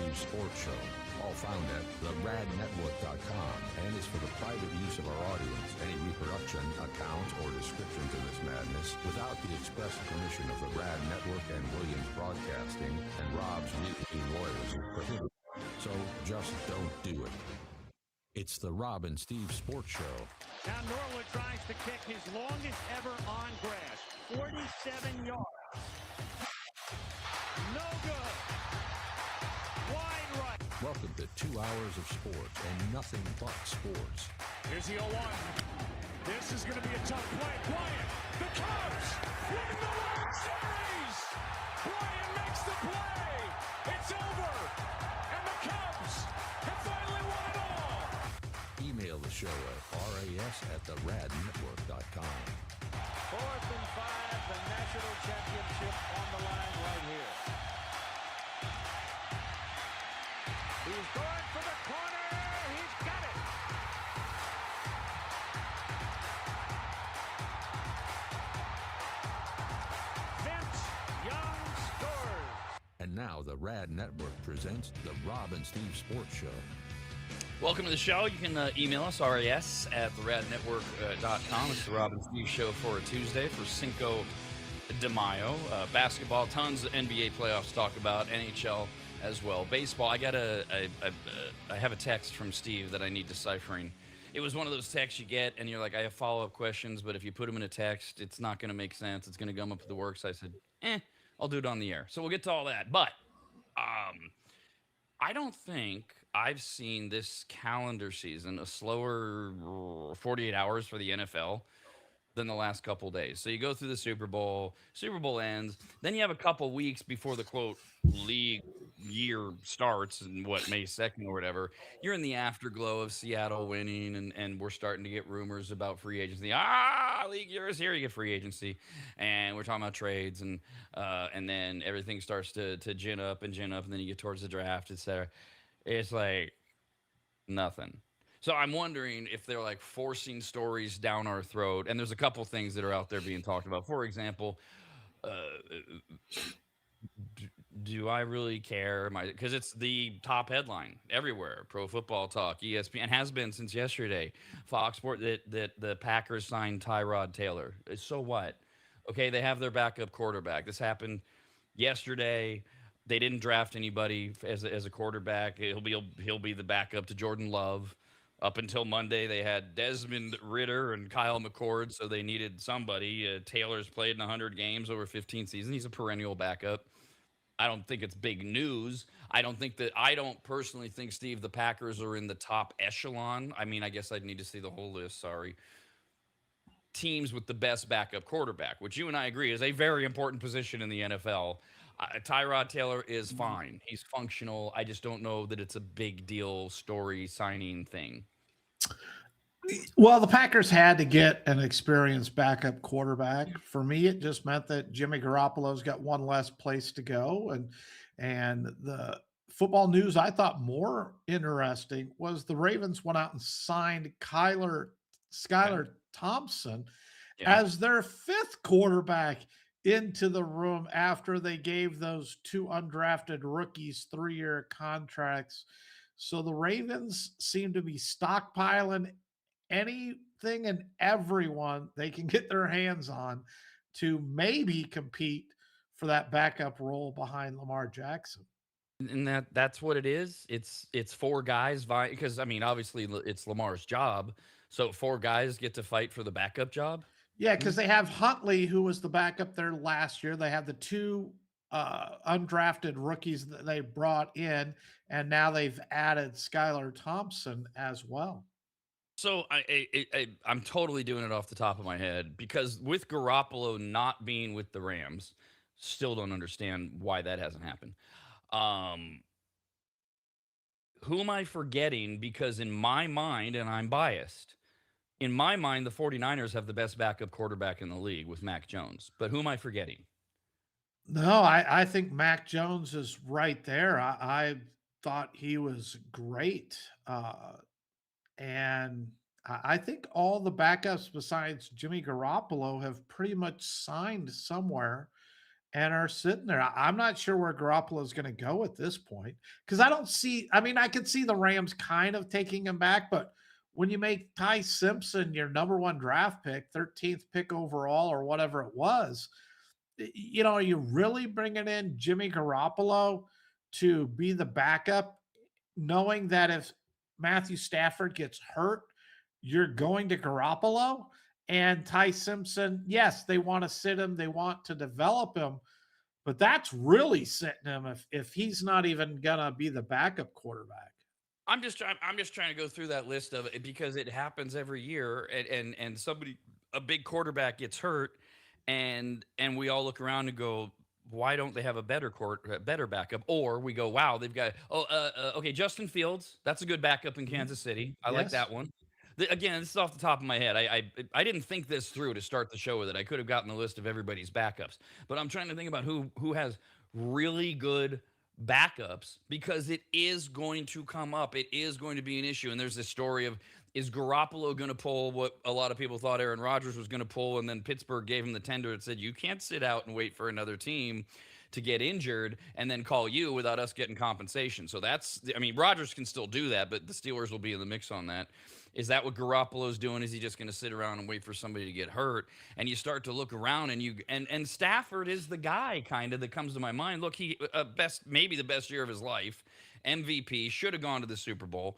Steve Sports Show, all found at theradnetwork.com, and is for the private use of our audience. Any reproduction, account, or description to this madness without the express permission of the Rad Network and Williams Broadcasting and Rob's leading lawyers is prohibited. So just don't do it. It's the Rob and Steve Sports Show. Now Norwood tries to kick his longest ever on grass, 47 yards. No good. Wide right. Welcome to 2 hours of sports and nothing but sports. Here's the 0-1. This is going to be a tough play. Bryant, the Cubs win the World Series. Bryant makes the play. It's over. And the Cubs have finally won it all. Email the show at ras@theradnetwork.com. 4th and 5, the national championship on the line right here. He's going for the corner. He's got it. Vince Young scores. And now the Rad Network presents the Rob and Steve Sports Show. Welcome to the show. You can email us, ras@theradnetwork.com. It's the Rob and Steve Show for a Tuesday for Cinco de Mayo. Basketball, tons of NBA playoffs to talk about, NHL as well. Baseball, I have a text from Steve that I need deciphering. It was one of those texts you get, and you're like, I have follow-up questions, but if you put them in a text, it's not going to make sense. It's going to gum up the works. I said, I'll do it on the air. So we'll get to all that. But I don't think I've seen this calendar season a slower 48 hours for the NFL than the last couple days. So you go through the Super Bowl ends, then you have a couple weeks before the quote league year starts, and May 2nd or whatever. You're in the afterglow of Seattle winning, and we're starting to get rumors about free agency. League year is here. You get free agency, and we're talking about trades, and then everything starts to gin up, and then you get towards the draft, etc. It's like nothing. So I'm wondering if they're like forcing stories down our throat. And there's a couple things that are out there being talked about. For example, do I really care? Because it's the top headline everywhere. Pro Football Talk, ESPN, has been since yesterday. Fox Sports, that the Packers signed Tyrod Taylor. So what? Okay, they have their backup quarterback. This happened yesterday. They didn't draft anybody as a quarterback. He'll be the backup to Jordan Love. Up until Monday, they had Desmond Ridder and Kyle McCord, so they needed somebody. Taylor's played in 100 games over 15 seasons. He's a perennial backup. I don't think it's big news. I don't personally think, Steve, the Packers are in the top echelon. I mean, I guess I'd need to see the whole list, sorry. Teams with the best backup quarterback, which you and I agree is a very important position in the NFL. Tyrod Taylor is fine. He's functional. I just don't know that it's a big deal story signing thing. Well, the Packers had to get an experienced backup quarterback. For me, it just meant that Jimmy Garoppolo's got one less place to go. And the football news I thought more interesting was the Ravens went out and signed Skylar Thompson as their fifth quarterback into the room after they gave those two undrafted rookies 3-year contracts. So the Ravens seem to be stockpiling anything and everyone they can get their hands on to maybe compete for that backup role behind Lamar Jackson. And that's what it is. It's four guys because I mean, obviously it's Lamar's job. So four guys get to fight for the backup job. Yeah, because they have Huntley, who was the backup there last year. They have the two undrafted rookies that they brought in, and now they've added Skylar Thompson as well. So I'm totally doing it off the top of my head because with Garoppolo not being with the Rams, still don't understand why that hasn't happened. Who am I forgetting? Because in my mind, and I'm biased, in my mind, the 49ers have the best backup quarterback in the league with Mac Jones. But who am I forgetting? No, I think Mac Jones is right there. I thought he was great. And I think all the backups besides Jimmy Garoppolo have pretty much signed somewhere. and are sitting there. I'm not sure where Garoppolo is going to go at this point because I don't see. I mean, I could see the Rams kind of taking him back, but when you make Ty Simpson your number one draft pick, 13th pick overall, or whatever it was, are you really bringing in Jimmy Garoppolo to be the backup, knowing that if Matthew Stafford gets hurt, you're going to Garoppolo? And Ty Simpson, yes, they want to sit him, they want to develop him, but that's really sitting him if he's not even gonna be the backup quarterback. I'm just trying to go through that list of it because it happens every year, and somebody, a big quarterback, gets hurt, and we all look around and go, why don't they have a better backup? Or we go, wow, they've got, okay, Justin Fields, that's a good backup in Mhm. Kansas City. I like Yes. that one. Again, this is off the top of my head. I didn't think this through to start the show with it. I could have gotten a list of everybody's backups, but I'm trying to think about who has really good backups because it is going to come up. It is going to be an issue. And there's this story of, is Garoppolo going to pull what a lot of people thought Aaron Rodgers was going to pull? And then Pittsburgh gave him the tender and said, you can't sit out and wait for another team to get injured and then call you without us getting compensation. So I mean, Rodgers can still do that, but the Steelers will be in the mix on that. Is that what Garoppolo's doing? Is he just going to sit around and wait for somebody to get hurt? And you start to look around, and Stafford is the guy kind of that comes to my mind. Look, he maybe the best year of his life, MVP, should have gone to the Super Bowl.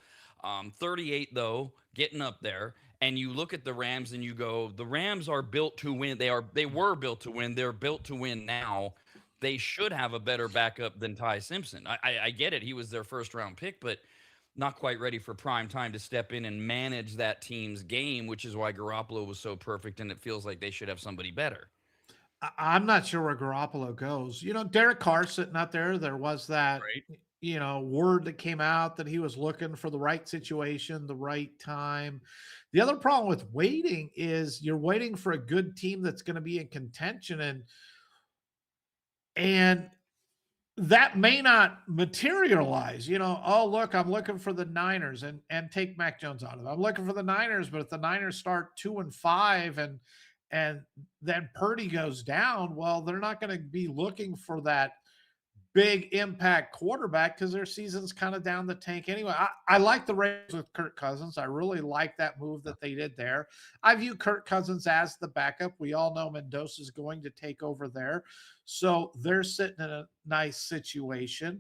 38 though, getting up there. And you look at the Rams and you go, the Rams are built to win. They were built to win. They're built to win now. They should have a better backup than Ty Simpson. I get it. He was their first round pick, but not quite ready for prime time to step in and manage that team's game, which is why Garoppolo was so perfect. And it feels like they should have somebody better. I'm not sure where Garoppolo goes. Derek Carr sitting out there. There was that, Right. word that came out that he was looking for the right situation, the right time. The other problem with waiting is you're waiting for a good team that's going to be in contention, and that may not materialize. Oh, look, I'm looking for the Niners, and take Mac Jones out of it. I'm looking for the Niners, but if the Niners start 2-5 and then Purdy goes down, well, they're not going to be looking for that big impact quarterback because their season's kind of down the tank anyway. I like the Raiders with Kirk Cousins. I really like that move that they did there. I view Kirk Cousins as the backup. We all know Mendoza's going to take over there. So they're sitting in a nice situation.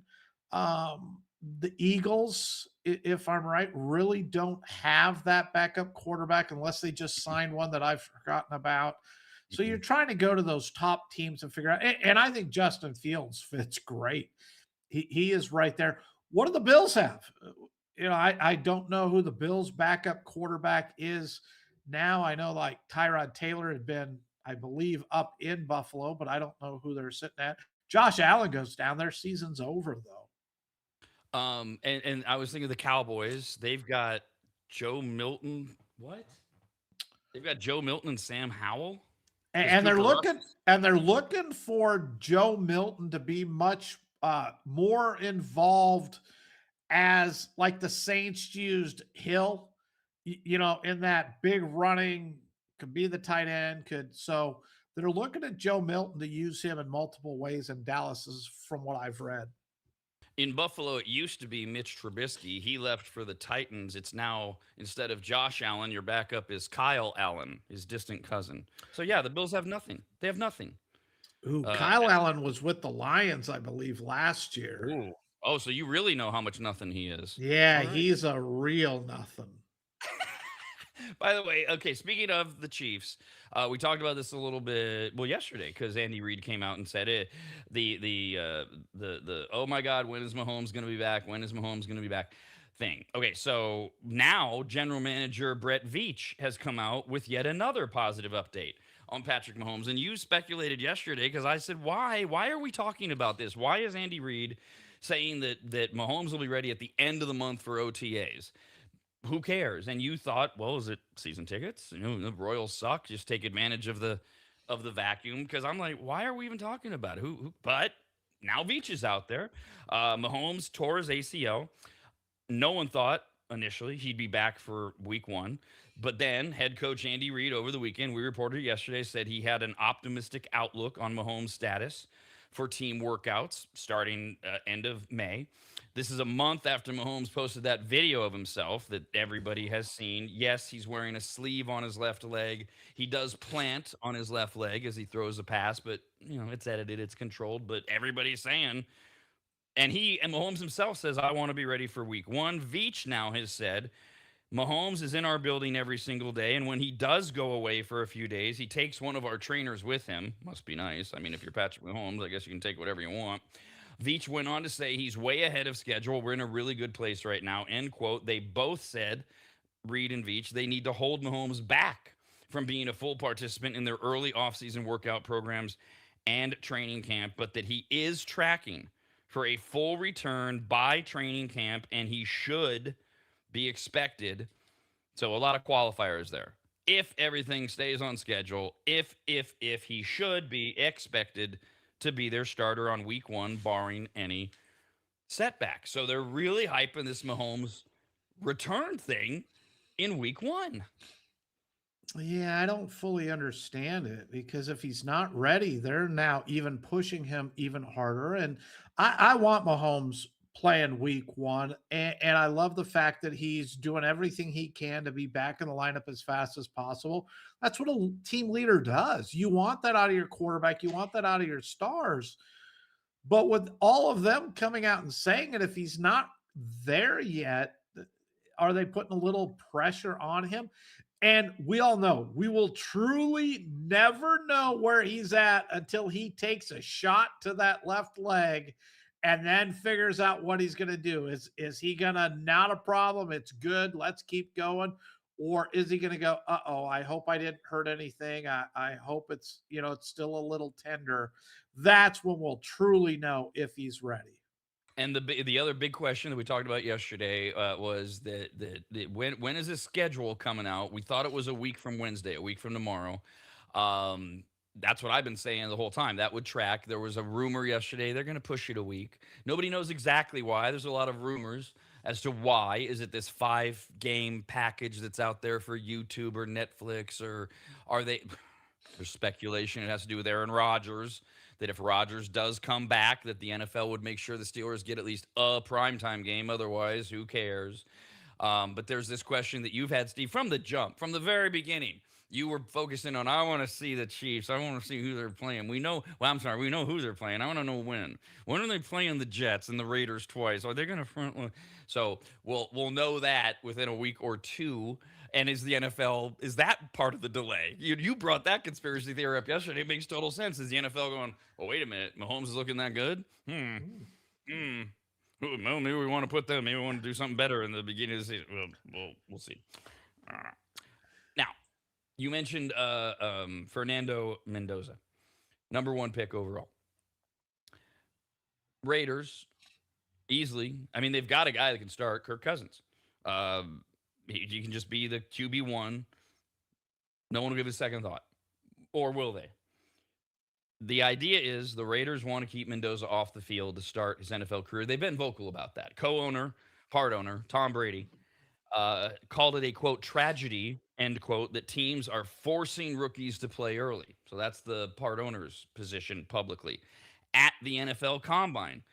The Eagles, if I'm right, really don't have that backup quarterback unless they just signed one that I've forgotten about. So you're trying to go to those top teams and figure out, and I think Justin Fields fits great. He is right there. What do the Bills have? I don't know who the Bills' backup quarterback is now. I know like Tyrod Taylor had been, I believe, up in Buffalo, but I don't know who they're sitting at. Josh Allen goes down. Their season's over though. And I was thinking of the Cowboys. They've got Joe Milton. What? They've got Joe Milton and Sam Howell. Is And they're Cooper Rush? looking for Joe Milton to be much more involved as like the Saints used Hill, in that big running, could be the tight end, so they're looking at Joe Milton to use him in multiple ways in Dallas, is from what I've read. In Buffalo, it used to be Mitch Trubisky. He left for the Titans. It's now, instead of Josh Allen, your backup is Kyle Allen, his distant cousin. So yeah, the Bills have nothing. They have nothing. Ooh, Uh, Kyle Allen was with the Lions, I believe, last year. ooh. Oh, so you really know how much nothing he is. Yeah, All right. he's a real nothing. By the way, okay, speaking of the Chiefs, we talked about this a little bit, well, yesterday, because Andy Reid came out and said it. The oh my God, when is Mahomes going to be back? When is Mahomes going to be back? Thing. Okay, so now General Manager Brett Veach has come out with yet another positive update on Patrick Mahomes, and you speculated yesterday because I said, why? Why are we talking about this? Why is Andy Reid saying that Mahomes will be ready at the end of the month for OTAs? Who cares? And you thought, well, is it season tickets? The Royals suck. Just take advantage of the vacuum. Because I'm like, why are we even talking about it? Who? But now Veach is out there. Mahomes tore his ACL. No one thought initially he'd be back for week one. But then head coach Andy Reid over the weekend, we reported yesterday, said he had an optimistic outlook on Mahomes' status. for team workouts starting end of May. This is a month after Mahomes posted that video of himself that everybody has seen. Yes, he's wearing a sleeve on his left leg. He does plant on his left leg as he throws a pass, but it's edited, it's controlled. But everybody's saying, and Mahomes himself says, I want to be ready for week one. Veach now has said Mahomes is in our building every single day, and when he does go away for a few days, he takes one of our trainers with him. Must be nice. I mean, if you're Patrick Mahomes, I guess you can take whatever you want. Veach went on to say he's way ahead of schedule. We're in a really good place right now, end quote. They both said, Reed and Veach, they need to hold Mahomes back from being a full participant in their early offseason workout programs and training camp, but that he is tracking for a full return by training camp, and he should be expected. So a lot of qualifiers there. If everything stays on schedule, if he should be expected to be their starter on week one, barring any setback. So they're really hyping this Mahomes return thing in week one. Yeah, I don't fully understand it because if he's not ready, they're now even pushing him even harder. And I want Mahomes playing week one. And I love the fact that he's doing everything he can to be back in the lineup as fast as possible. That's what a team leader does. You want that out of your quarterback, you want that out of your stars. But with all of them coming out and saying it, if he's not there yet, are they putting a little pressure on him? And we all know we will truly never know where he's at until he takes a shot to that left leg and then figures out what he's going to do. Is he going to not a problem? It's good. Let's keep going. Or is he going to go, uh-oh, I hope I didn't hurt anything. I hope it's still a little tender. That's when we'll truly know if he's ready. And the other big question that we talked about yesterday was that when is this schedule coming out? We thought it was a week from Wednesday, a week from tomorrow. That's what I've been saying the whole time. That would track. There was a rumor yesterday they're going to push it a week. Nobody knows exactly why. There's a lot of rumors as to why. Is it this 5-game package that's out there for YouTube or Netflix, or are they? There's speculation it has to do with Aaron Rodgers, that if Rodgers does come back, that the NFL would make sure the Steelers get at least a primetime game. Otherwise, who cares? But there's this question that you've had, Steve, from the jump, from the very beginning. You were focusing on, I want to see the Chiefs. I want to see who they're playing. We know who they're playing. I want to know when. When are they playing the Jets and the Raiders twice? Are they going to front load? So we'll know that within a week or two. And is that part of the delay? You brought that conspiracy theory up yesterday. It makes total sense. Is the NFL going, well, wait a minute, Mahomes is looking that good? Well, maybe we want to put them. Maybe we want to do something better in the beginning of the season. We'll see. Now, you mentioned Fernando Mendoza, number 1 pick overall. Raiders, easily. I mean, they've got a guy that can start, Kirk Cousins. He can just be the QB1. No one will give it a second thought. Or will they? The idea is the Raiders want to keep Mendoza off the field to start his NFL career. They've been vocal about that. Co-owner, part owner, Tom Brady, called it a, quote, tragedy, end quote, that teams are forcing rookies to play early. So that's the part owner's position publicly. At the NFL Combine,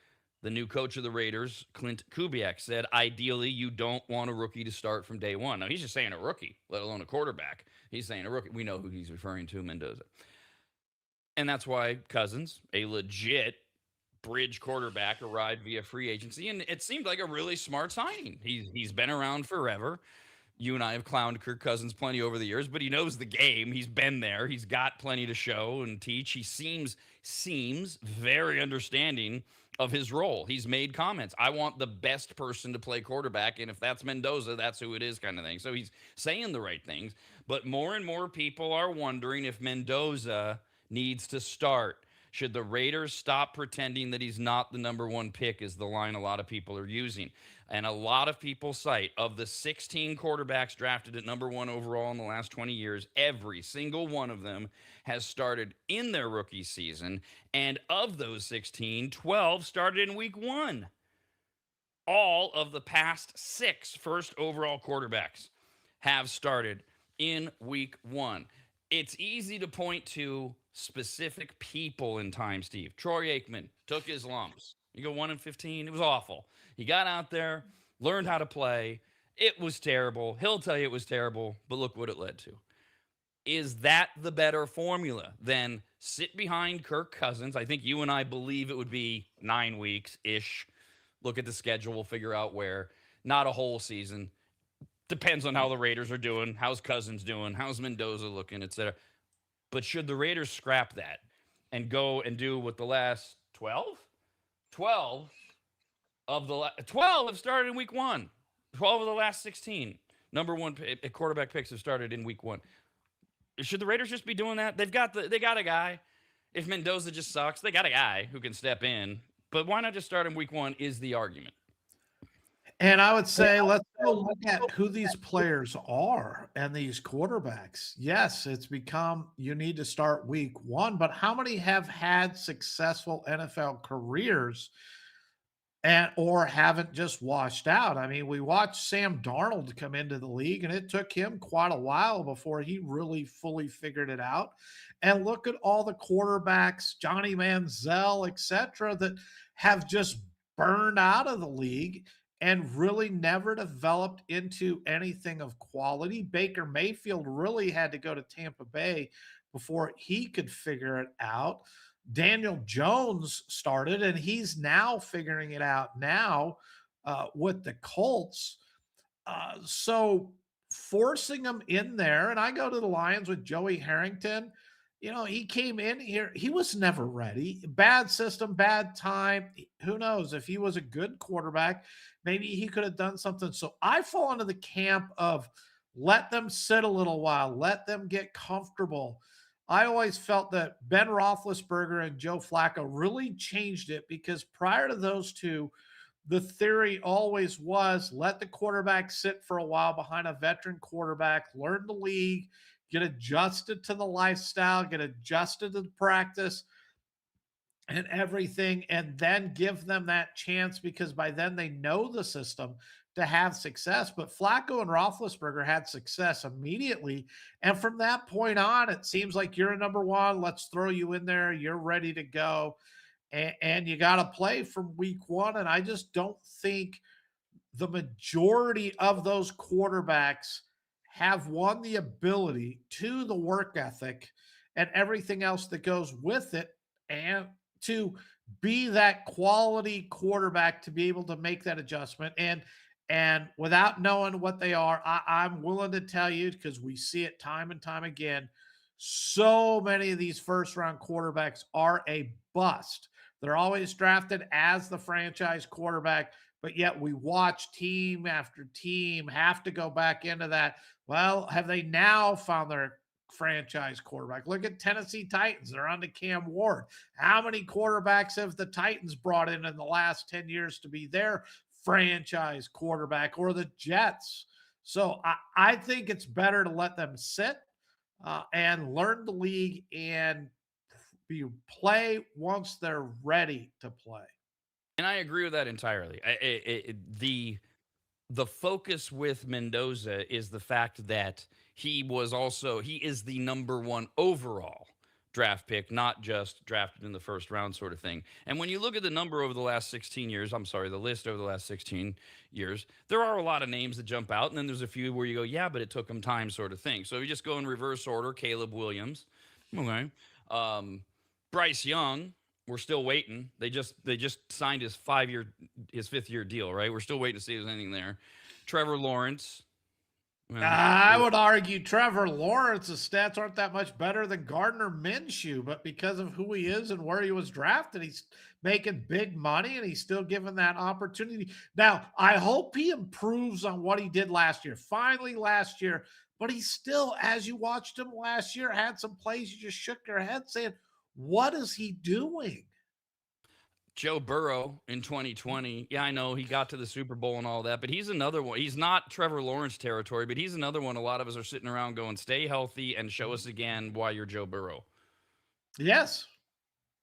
the new coach of the Raiders, Clint Kubiak, said, ideally, you don't want a rookie to start from day one. Now, he's just saying a rookie, let alone a quarterback. He's saying a rookie. We know who he's referring to, Mendoza. And that's why Cousins, a legit bridge quarterback, arrived via free agency. And it seemed like a really smart signing. He's been around forever. You and I have clowned Kirk Cousins plenty over the years, but he knows the game. He's been there. He's got plenty to show and teach. He seems very understanding of his role. He's made comments. I want the best person to play quarterback, and if that's Mendoza, that's who it is, kind of thing. So he's saying the right things. But more and more people are wondering if Mendoza needs to start. Should the Raiders stop pretending that he's not the number 1 pick, is the line a lot of people are using. And a lot of people cite, of the 16 quarterbacks drafted at number 1 overall in the last 20 years, every single one of them has started in their rookie season. And of those 16, 12 started in week 1. All of the past 6 first overall quarterbacks have started in week 1. it's easy to point to specific people in time, Steve. Troy Aikman took his lumps. You go 1-15. It was awful. He got out there, learned how to play. It was terrible. He'll tell you it was terrible, but look what it led to. Is that the better formula than sit behind Kirk Cousins? I think you and I believe it would be 9 weeks ish. Look at the schedule, we'll figure out where. Not a whole season. Depends on how the Raiders are doing. How's Cousins doing? How's Mendoza looking, etc. But should the Raiders scrap that and go and do what the last 12? 12 of the 12 have started in week 1. 12 of the last 16 number one quarterback picks have started in week 1. Should the Raiders just be doing that? They got a guy. If Mendoza just sucks, they got a guy who can step in. But why not just start in week 1 is the argument. And I would say let's go look at who these players are and these quarterbacks. Yes, it's become you need to start week 1, but how many have had successful NFL careers and or haven't just washed out? I mean, we watched Sam Darnold come into the league, and it took him quite a while before he really fully figured it out. And look at all the quarterbacks, Johnny Manziel, etc., that have just burned out of the league and really never developed into anything of quality. Baker Mayfield really had to go to Tampa Bay before he could figure it out. Daniel Jones started, and he's now figuring it out now with the Colts. So forcing him in there, and I go to the Lions with Joey Harrington. You know, he came in here, he was never ready. Bad system, bad time. Who knows? If he was a good quarterback, maybe he could have done something. So I fall into the camp of let them sit a little while, let them get comfortable. I always felt that Ben Roethlisberger and Joe Flacco really changed it because prior to those two, the theory always was let the quarterback sit for a while behind a veteran quarterback, learn the league, get adjusted to the lifestyle, get adjusted to the practice and everything, and then give them that chance because by then they know the system to have success. But Flacco and Roethlisberger had success immediately. And from that point on, it seems like you're a number one. Let's throw you in there. You're ready to go. And you got to play from week 1. And I just don't think the majority of those quarterbacks have won the ability to the work ethic and everything else that goes with it and to be that quality quarterback to be able to make that adjustment. And without knowing what they are, I'm willing to tell you, because we see it time and time again, so many of these first round quarterbacks are a bust. They're always drafted as the franchise quarterback, but yet we watch team after team have to go back into that. Well, have they now found their franchise quarterback? Look at Tennessee Titans. They're on to Cam Ward. How many quarterbacks have the Titans brought in the last 10 years to be their franchise quarterback, or the Jets? So I think it's better to let them sit and learn the league and play once they're ready to play. And I agree with that entirely. The focus with Mendoza is the fact that he is the number 1 overall draft pick, not just drafted in the first round sort of thing. And when you look at the number over the last 16 years, the list over the last 16 years, there are a lot of names that jump out. And then there's a few where you go, yeah, but it took them time sort of thing. So you just go in reverse order. Caleb Williams. Okay. Bryce Young, we're still waiting. They just signed his 5th-year deal, right? We're still waiting to see if there's anything there. Trevor Lawrence. Well, I would argue Trevor Lawrence's stats aren't that much better than Gardner Minshew, but because of who he is and where he was drafted, he's making big money and he's still given that opportunity. Now, I hope he improves on what he did last year. Finally last year, but he still, as you watched him last year, had some plays you just shook your head saying, what is he doing? Joe Burrow in 2020. Yeah, I know he got to the Super Bowl and all that, but he's another one. He's not Trevor Lawrence territory, but he's another one a lot of us are sitting around going, stay healthy and show us again why you're Joe Burrow. Yes.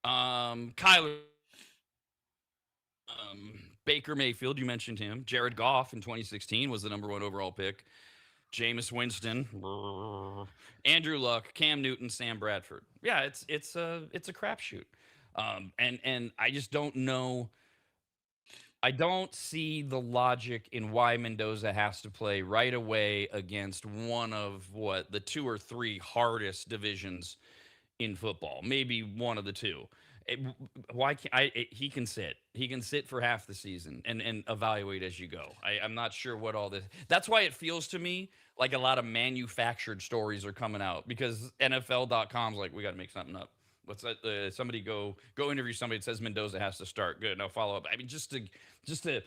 Kyler. Baker Mayfield, you mentioned him. Jared Goff in 2016 was the number 1 overall pick. Jameis Winston, Andrew Luck, Cam Newton, Sam Bradford. Yeah, it's a crapshoot. And I just don't know. I don't see the logic in why Mendoza has to play right away against one of what the two or three hardest divisions in football, maybe one of the two. It- why can't he can sit? He can sit for half the season and evaluate as you go. I'm not sure what all this. That's why it feels to me like a lot of manufactured stories are coming out because NFL.com's like we got to make something up. What's that? Somebody go interview somebody that says Mendoza has to start. Good, no follow up. I mean, just to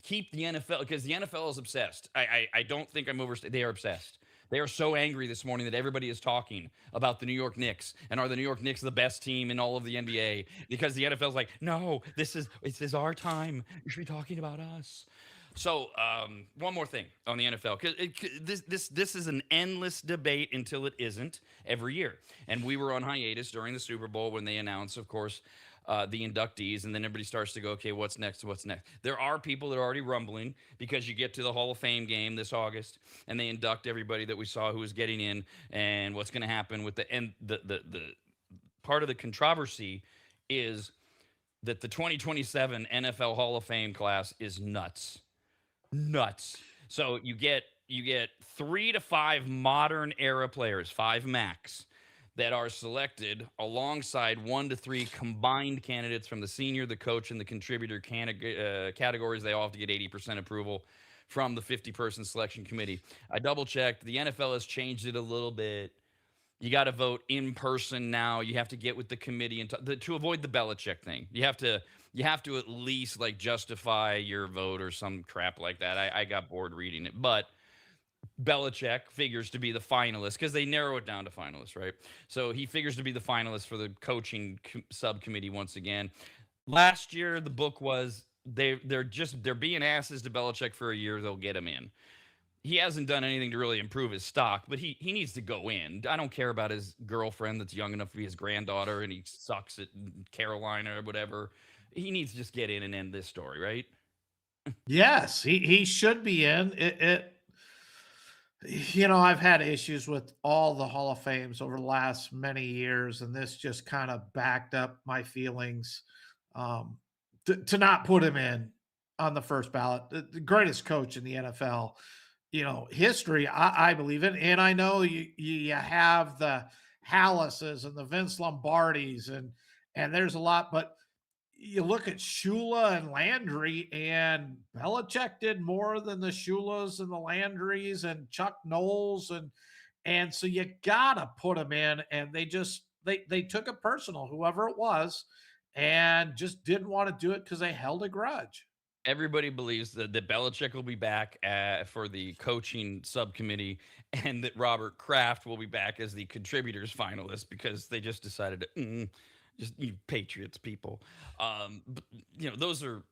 keep the NFL because the NFL is obsessed. I don't think I'm overstating. They are obsessed. They are so angry this morning that everybody is talking about the New York Knicks and are the New York Knicks the best team in all of the NBA because the NFL's like, no, this is our time. You should be talking about us. So one more thing on the NFL because this is an endless debate until it isn't every year. And we were on hiatus during the Super Bowl when they announced, of course, the inductees, and then everybody starts to go, okay, what's next? What's next? There are people that are already rumbling because you get to the Hall of Fame game this August, and they induct everybody that we saw who was getting in, and what's going to happen with the part of the controversy is that the 2027 NFL Hall of Fame class is nuts. So you get 3 to 5 modern era players, 5 max, that are selected alongside 1 to 3 combined candidates from the senior, the coach, and the contributor categories. They all have to get 80% approval from the 50-person selection committee. I double checked. The NFL has changed it a little bit. You got to vote in person now. You have to get with the committee and to avoid the Belichick thing. You have to at least like justify your vote or some crap like that. I got bored reading it, but Belichick figures to be the finalist because they narrow it down to finalists, right? So he figures to be the finalist for the coaching subcommittee once again. Last year, the book was they're being asses to Belichick for a year. They'll get him in. He hasn't done anything to really improve his stock, but he needs to go in. I don't care about his girlfriend that's young enough to be his granddaughter and he sucks at Carolina or whatever. He needs to just get in and end this story, right? Yes, he should be in. I've had issues with all the Hall of Fames over the last many years, and this just kind of backed up my feelings um, to not put him in on the first ballot. The greatest coach in the NFL, history, I believe in. And I know you have the Hallises and the Vince Lombardis, and there's a lot, but you look at Shula and Landry, and Belichick did more than the Shulas and the Landrys and Chuck Knowles, and so you gotta put them in. And they took it personal, whoever it was, and just didn't want to do it because they held a grudge. Everybody believes that Belichick will be back for the coaching subcommittee and that Robert Kraft will be back as the contributors finalist because they just decided to just you Patriots people. But, those are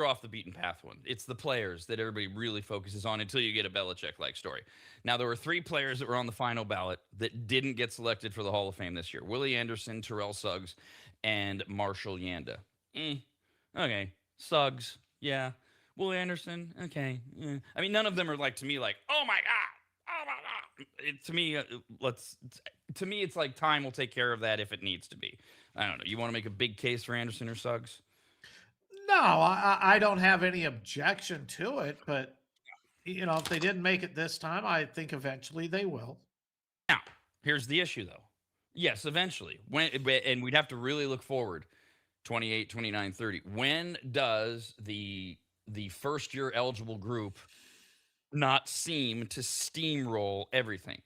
off the beaten path one. It's the players that everybody really focuses on until you get a Belichick like story. Now there were 3 players that were on the final ballot that didn't get selected for the Hall of Fame this year: Willie Anderson, Terrell Suggs, and Marshall Yanda. Okay, Suggs, yeah. Will Anderson, okay. Yeah. I mean, none of them are like to me like, oh my god, oh my god. To me, it's like time will take care of that if it needs to be. I don't know. You want to make a big case for Anderson or Suggs? No, I don't have any objection to it, but if they didn't make it this time, I think eventually they will. Now, here's the issue though. Yes, eventually. And we'd have to really look forward 28, 29, 30. When does the first year eligible group not seem to steamroll everything?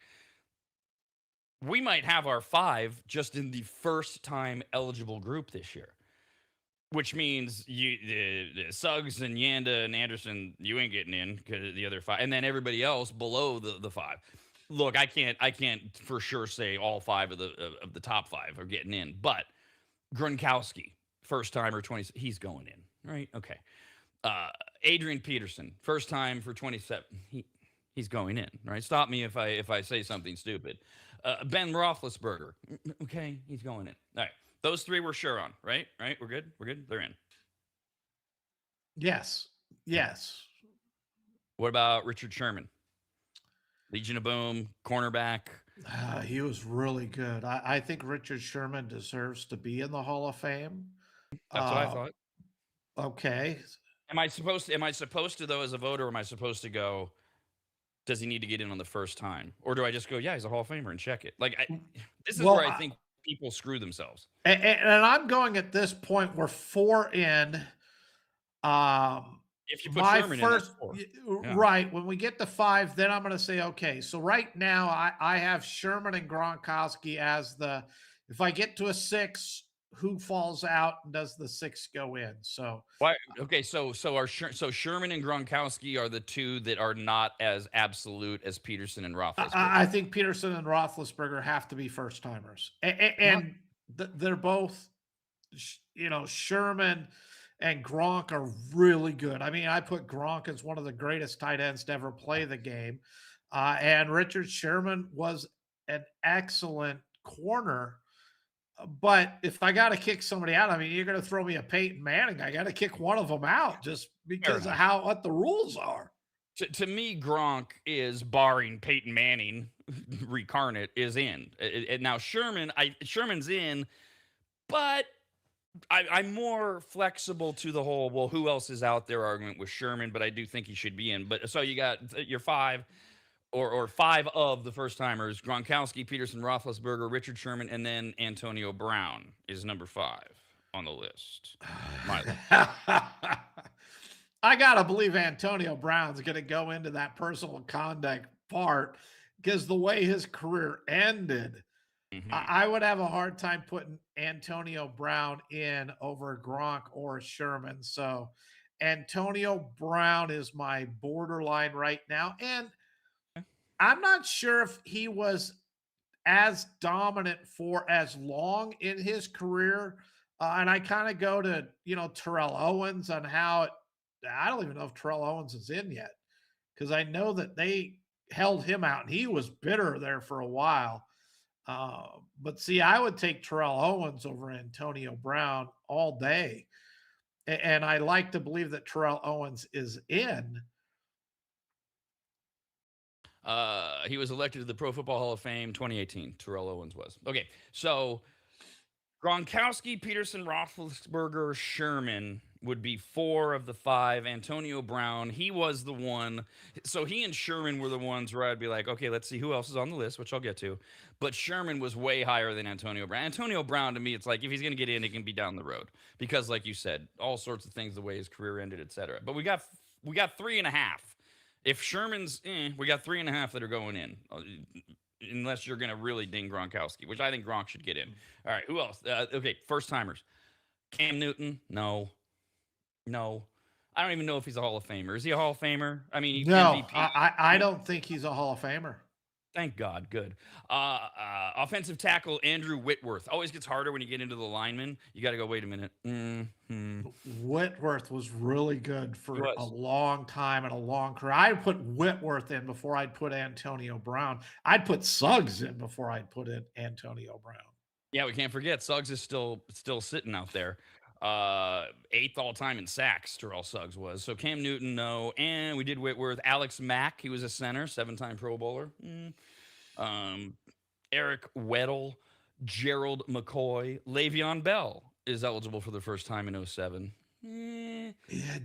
We might have our 5 just in the first time eligible group this year, which means Suggs and Yanda and Anderson, you ain't getting in because the other 5, and then everybody else below the 5. Look, I can't for sure say all 5 of the top 5 are getting in, but Gronkowski, first timer 20, he's going in, right? Okay. Adrian Peterson, first time for 27, he's going in, right? Stop me if I say something stupid. Ben Roethlisberger, okay, he's going in. All right, those 3 we're sure on, right? Right, we're good. They're in. Yes. What about Richard Sherman? Legion of Boom, cornerback. He was really good. I think Richard Sherman deserves to be in the Hall of Fame. That's what I Uh, thought. okay. Am I supposed to though, as a voter, am I supposed to go, does he need to get in on the first time? Or do I just go, yeah, he's a Hall of Famer and check it? Like this is Well, where I think people screw themselves. and I'm going at this point, we're 4 in. If you put My Sherman in, that's first, 4. Yeah. right. When we get to 5, then I'm going to say, okay. So right now, I have Sherman and Gronkowski as if I get to a 6, who falls out and does the 6 go in? So Why? Okay, so Sherman and Gronkowski are the 2 that are not as absolute as Peterson and Roethlisberger. I think Peterson and Roethlisberger have to be first timers, and they're both, Sherman and Gronk are really good. I mean, I put Gronk as one of the greatest tight ends to ever play the game, and Richard Sherman was an excellent corner. But if I got to kick somebody out, I mean, you're going to throw me a Peyton Manning. I got to kick one of them out just because of what the rules are. To me, Gronk is, barring Peyton Manning reincarnate, is in. And now Sherman's in, but I'm more flexible to the whole, well, who else is out there argument with Sherman, but I do think he should be in. But so you got your 5 or 5 of the first timers: Gronkowski, Peterson, Roethlisberger, Richard Sherman, and then Antonio Brown is number 5 on the list. My list. I gotta believe Antonio Brown's gonna go into that personal conduct part because the way his career ended, I would have a hard time putting Antonio Brown in over Gronk or Sherman. So Antonio Brown is my borderline right now. And I'm not sure if he was as dominant for as long in his career. And I kind of go to, Terrell Owens on how I don't even know if Terrell Owens is in yet because I know that they held him out and he was bitter there for a while. But see, I would take Terrell Owens over Antonio Brown all day. And I like to believe that Terrell Owens is in. He was elected to the Pro Football Hall of Fame 2018. Terrell Owens was. Okay, so Gronkowski, Peterson, Roethlisberger, Sherman would be 4 of the 5. Antonio Brown, he was the one. So he and Sherman were the ones where I'd be like, okay, let's see who else is on the list, which I'll get to. But Sherman was way higher than Antonio Brown. Antonio Brown, to me, it's like if he's going to get in, it can be down the road because, like you said, all sorts of things, the way his career ended, etc. But we got 3.5. If Sherman's in, we got 3.5 that are going in. Unless you're going to really ding Gronkowski, which I think Gronk should get in. All right, who else? Okay, first timers. Cam Newton, no. I don't even know if he's a Hall of Famer. Is he a Hall of Famer? I mean, no, MVP. I don't think he's a Hall of Famer. Thank God. Good. Offensive tackle Andrew Whitworth. Always gets harder when you get into the linemen. You got to go, wait a minute. Whitworth was really good for a long time and a long career. I'd put Whitworth in before I'd put Antonio Brown. I'd put Suggs in before I'd put in Antonio Brown. Yeah, we can't forget Suggs is still sitting out there. 8th all time in sacks, Terrell Suggs was. So Cam Newton, no. And we did Whitworth. Alex Mack, he was a center, 7-time Pro Bowler. Eric Weddle, Gerald McCoy, Le'Veon Bell is eligible for the first time in 07. Yeah,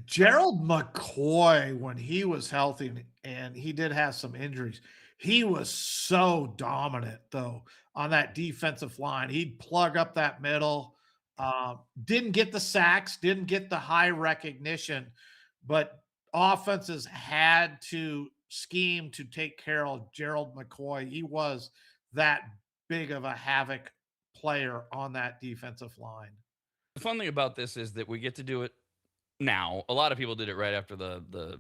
Gerald McCoy, when he was healthy, and he did have some injuries, he was so dominant, though, on that defensive line. He'd plug up that middle. Didn't get the sacks, didn't get the high recognition, but offenses had to scheme to take care of Gerald McCoy. He was that big of a havoc player on that defensive line. The fun thing about this is that we get to do it now. A lot of people did it right after the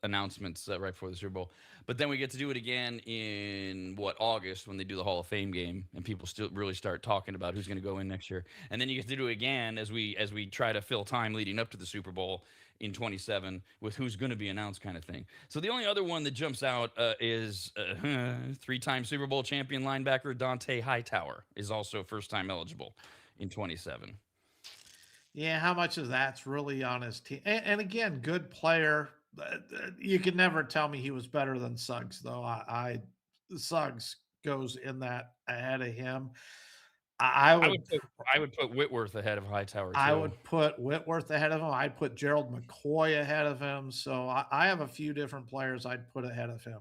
announcements right before the Super Bowl. But then we get to do it again in August when they do the Hall of Fame game and people still really start talking about who's going to go in next year. And then you get to do it again as we try to fill time leading up to the Super Bowl in 27 with who's going to be announced kind of thing. So the only other one that jumps out is 3-time Super Bowl champion linebacker Dante Hightower is also first time eligible in 27. Yeah, how much of that's really on his team? And again, good player. You can never tell me he was better than Suggs, though. Suggs goes in that ahead of him. I I would would put I would put Whitworth ahead of Hightower I too. would put Whitworth ahead of him. I'd put Gerald McCoy ahead of him. So I have a few different players I'd put ahead of him.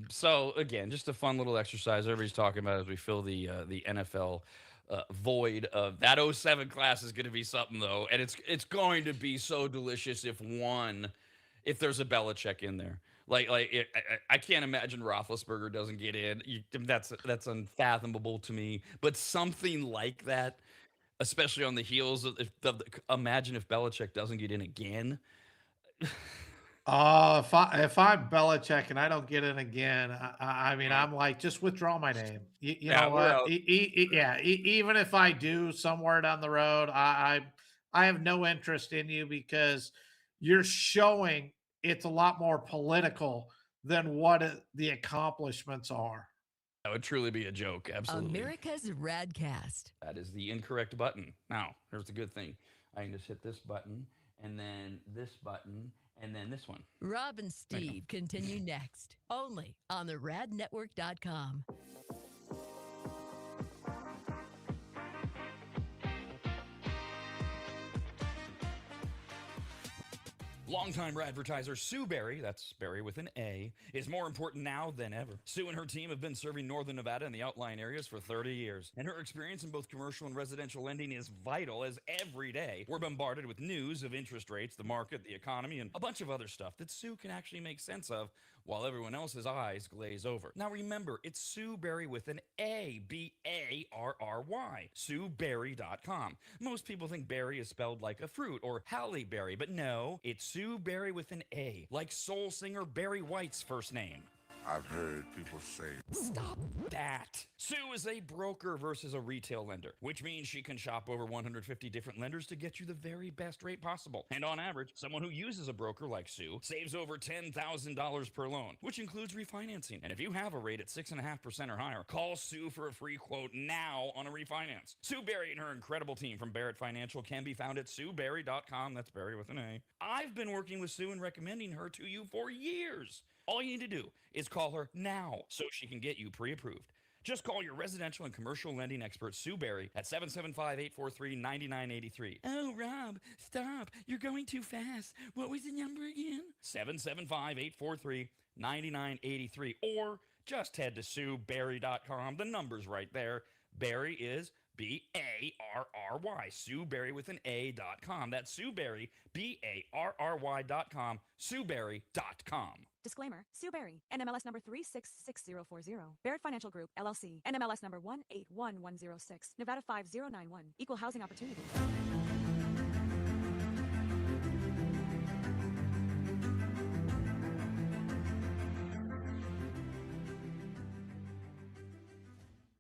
So again, just a fun little exercise everybody's talking about as we fill the NFL void of that '07 class is going to be something though, and it's going to be so delicious if there's a Belichick in there. I can't imagine Roethlisberger doesn't get in. That's unfathomable to me. But something like that, especially on the heels imagine if Belichick doesn't get in again. If I'm Belichick and I don't get in again, I mean, I'm like, just withdraw my name. You Yeah, know we're what? out. Even if I do somewhere down the road, I have no interest in you because you're showing it's a lot more political than what the accomplishments are. That would truly be a joke. Absolutely. America's Radcast. That is the incorrect button. Now, here's the good thing. I can just hit this button, and then this button, and then this one. Rob and Steve continue next, only on the radnetwork.com. Longtime advertiser Sue Berry, that's Berry with an A, is more important now than ever. Sue and her team have been serving Northern Nevada and the outlying areas for 30 years, and her experience in both commercial and residential lending is vital as every day we're bombarded with news of interest rates, the market, the economy, and a bunch of other stuff that Sue can actually make sense of while everyone else's eyes glaze over. Now remember, it's Sue Berry with an A, B-A-R-R-Y, SueBerry.com. Most people think berry is spelled like a fruit or Halle Berry, but no, it's Sue Berry with an A, like soul singer Barry White's first name. I've heard people say, Stop that. Sue is a broker versus a retail lender, which means she can shop over 150 different lenders to get you the very best rate possible. And on average, someone who uses a broker like Sue saves over $10,000 per loan, which includes refinancing. And if you have a rate at 6.5% or higher, call Sue for a free quote now on a refinance. Sue Berry and her incredible team from Barrett Financial can be found at SueBerry.com. That's Berry with an A. I've been working with Sue and recommending her to you for years. All you need to do is call her now so she can get you pre-approved. Just call your residential and commercial lending expert, Sue Berry, at 775-843-9983. Oh, Rob, stop. You're going too fast. What was the number again? 775-843-9983. Or just head to SueBerry.com. The number's right there. Berry is B-A-R-R-Y. Sue Berry with an A.com. That's Sue Berry, B-A-R-R-Y.com. SueBerry.com. Disclaimer, Sue Berry, NMLS number 366040. Barrett Financial Group, LLC, NMLS number 181106, Nevada 5091, Equal Housing Opportunity.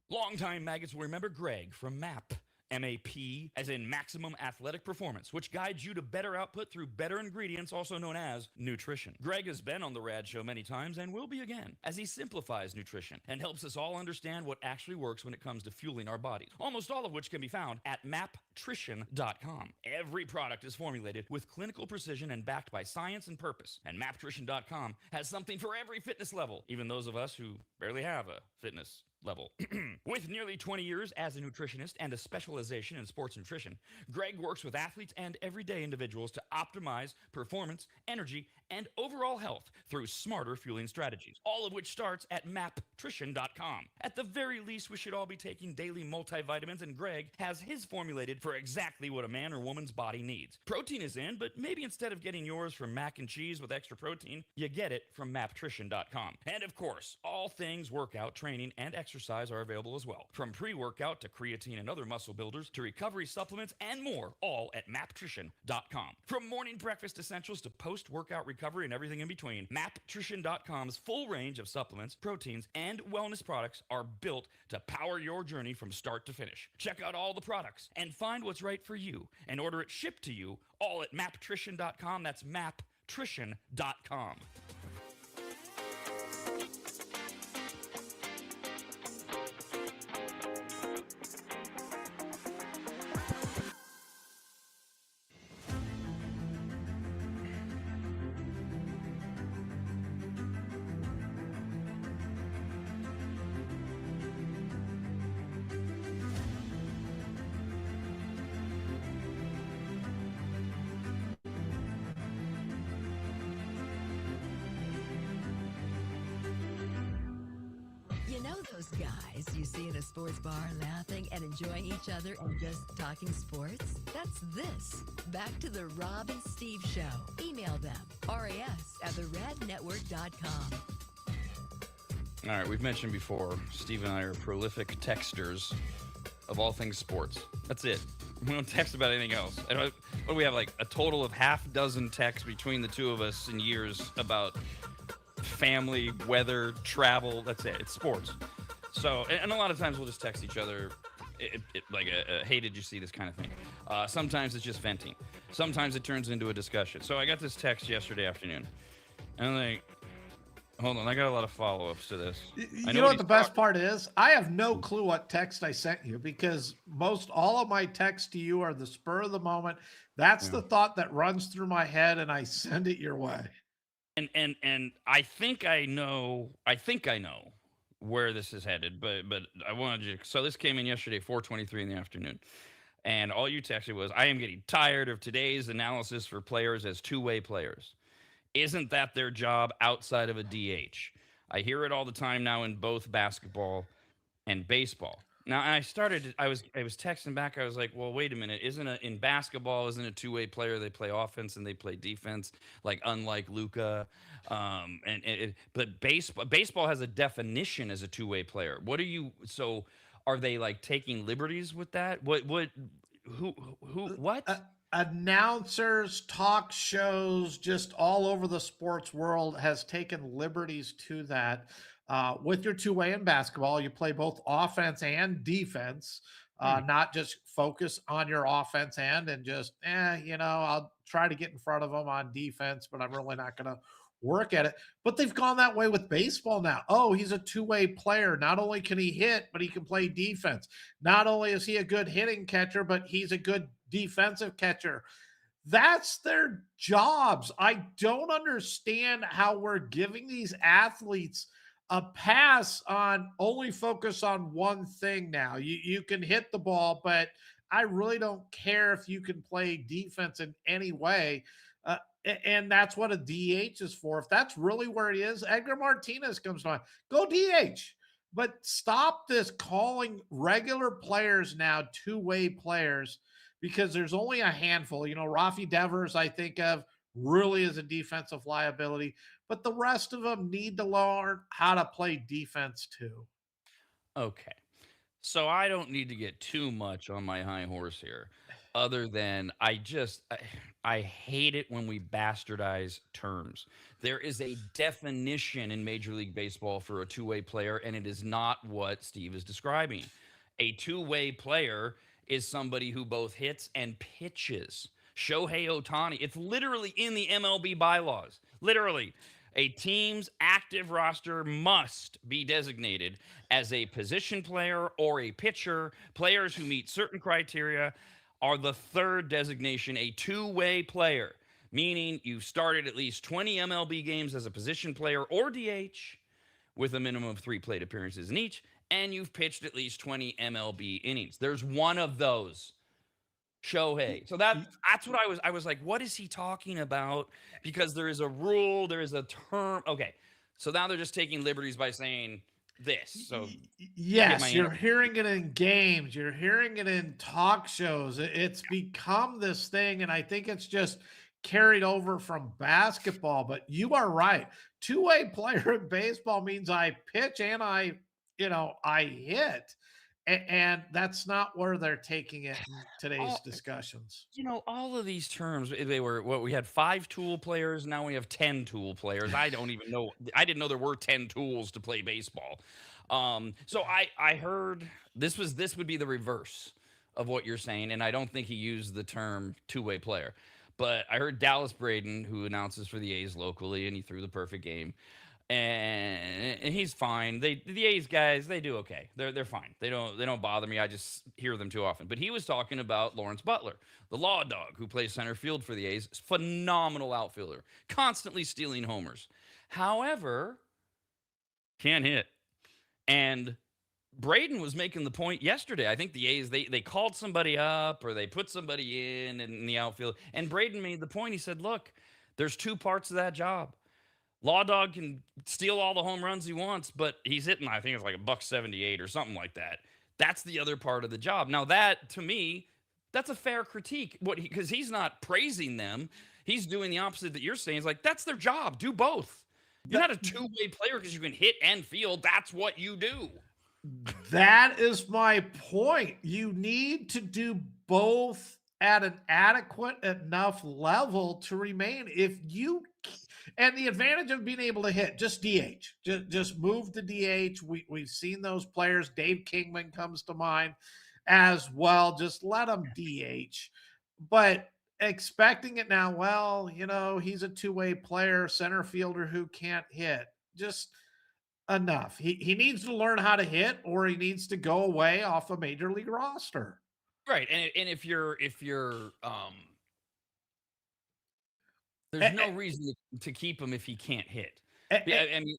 Longtime maggots will remember Greg from MAP. MAP, as in Maximum Athletic Performance, which guides you to better output through better ingredients, also known as nutrition. Greg has been on the Rad Show many times and will be again, as he simplifies nutrition and helps us all understand what actually works when it comes to fueling our bodies, almost all of which can be found at maptrition.com. Every product is formulated with clinical precision and backed by science and purpose, and maptrition.com has something for every fitness level, even those of us who barely have a fitness level. With nearly 20 years as a nutritionist and a specialization in sports nutrition, Greg works with athletes and everyday individuals to optimize performance, energy, and overall health through smarter fueling strategies, all of which starts at maptrition.com. At the very least, we should all be taking daily multivitamins, and Greg has his formulated for exactly what a man or woman's body needs. Protein is in, but maybe instead of getting yours from mac and cheese with extra protein, you get it from maptrition.com. And of course, all things workout, training, and exercise are available as well. From pre-workout to creatine and other muscle builders to recovery supplements and more, all at maptrition.com. From morning breakfast essentials to post-workout recovery and everything in between, maptrition.com's full range of supplements, proteins, and wellness products are built to power your journey from start to finish. Check out all the products and find what's right for you and order it shipped to you all at maptrition.com. That's maptrition.com. those guys you see in a sports bar laughing and enjoying each other and just talking sports? That's this. Back to the Rob and Steve Show. Email them, ras@theradnetwork.com. All right, we've mentioned before, Steve and I are prolific texters of all things sports. That's it. We don't text about anything else. And what do we have, like a total of half dozen texts between the two of us in years about family, weather, travel. That's it. It's sports. So, and a lot of times we'll just text each other like a hey, did you see this kind of thing. Sometimes it's just venting. Sometimes it turns into a discussion. So I got this text yesterday afternoon. And I'm like, hold on, I got a lot of follow-ups to this. You know what the best part is? I have no clue what text I sent you because most all of my texts to you are the spur of the moment. That's the thought that runs through my head, and I send it your way. And I think I know where this is headed, but I wanted you. So this came in yesterday, 4:23 in the afternoon, and all you texted was, "I am getting tired of today's analysis for players as two-way players. Isn't that their job outside of a DH? I hear it all the time now in both basketball and baseball." Now I was texting back. I was like, well, wait a minute. In basketball, isn't a two-way player? They play offense and they play defense, like unlike Luka. But baseball has a definition as a two-way player. So are they like taking liberties with that? What? Announcers, talk shows, just all over the sports world has taken liberties to that. With your two-way in basketball, you play both offense and defense, not just focus on your offense end and just, I'll try to get in front of them on defense, but I'm really not going to work at it. But they've gone that way with baseball now. Oh, he's a two-way player. Not only can he hit, but he can play defense. Not only is he a good hitting catcher, but he's a good defensive catcher. That's their jobs. I don't understand how we're giving these athletes a pass on only focus on one thing now. You can hit the ball, but I really don't care if you can play defense in any way. And that's what a DH is for. If that's really where it is, Edgar Martinez comes to mind. Go DH. But stop this calling regular players now two-way players because there's only a handful. Rafi Devers, I think of, really is a defensive liability. But the rest of them need to learn how to play defense too. Okay. So I don't need to get too much on my high horse here, other than I hate it when we bastardize terms. There is a definition in Major League Baseball for a two-way player, and it is not what Steve is describing. A two-way player is somebody who both hits and pitches. Shohei Ohtani, it's literally in the MLB bylaws. Literally. A team's active roster must be designated as a position player or a pitcher. Players who meet certain criteria are the third designation, a two-way player, meaning you've started at least 20 MLB games as a position player or DH with a minimum of 3 plate appearances in each, and you've pitched at least 20 MLB innings. There's one of those. Shohei. So that's what I was like, what is he talking about? Because there is a rule, there is a term. Okay. So now they're just taking liberties by saying this. So yes, you're hearing it in games, you're hearing it in talk shows. It's become this thing, and I think it's just carried over from basketball. But you are right. Two-way player in baseball means I pitch and I hit. And that's not where they're taking it in today's discussions. All of these terms, we had 5 tool players. Now we have 10 tool players. I don't even know. I didn't know there were 10 tools to play baseball. So I heard this would be the reverse of what you're saying. And I don't think he used the term two-way player, but I heard Dallas Braden, who announces for the A's locally, and he threw the perfect game. And he's fine. The A's guys, they do okay. They're fine. They don't bother me. I just hear them too often. But he was talking about Lawrence Butler, the law dog who plays center field for the A's. Phenomenal outfielder, constantly stealing homers. However, can't hit. And Braden was making the point yesterday. I think the A's, they called somebody up or they put somebody in the outfield. And Braden made the point. He said, look, there's 2 parts of that job. Law Dog can steal all the home runs he wants, but he's hitting, I think it's like a $178 or something like that. That's the other part of the job. Now, that to me, that's a fair critique. Because he's not praising them. He's doing the opposite that you're saying. It's like, that's their job. Do both. You're not a two-way player because you can hit and field. That's what you do. That is my point. You need to do both at an adequate enough level to remain. And the advantage of being able to hit, just DH, just move to DH. We've seen those players. Dave Kingman comes to mind as well. Just let him DH. But expecting it now, well, he's a two-way player, center fielder who can't hit. Just enough. He needs to learn how to hit, or he needs to go away off a major league roster. Right. And if you're there's no reason to keep him if he can't hit. I mean,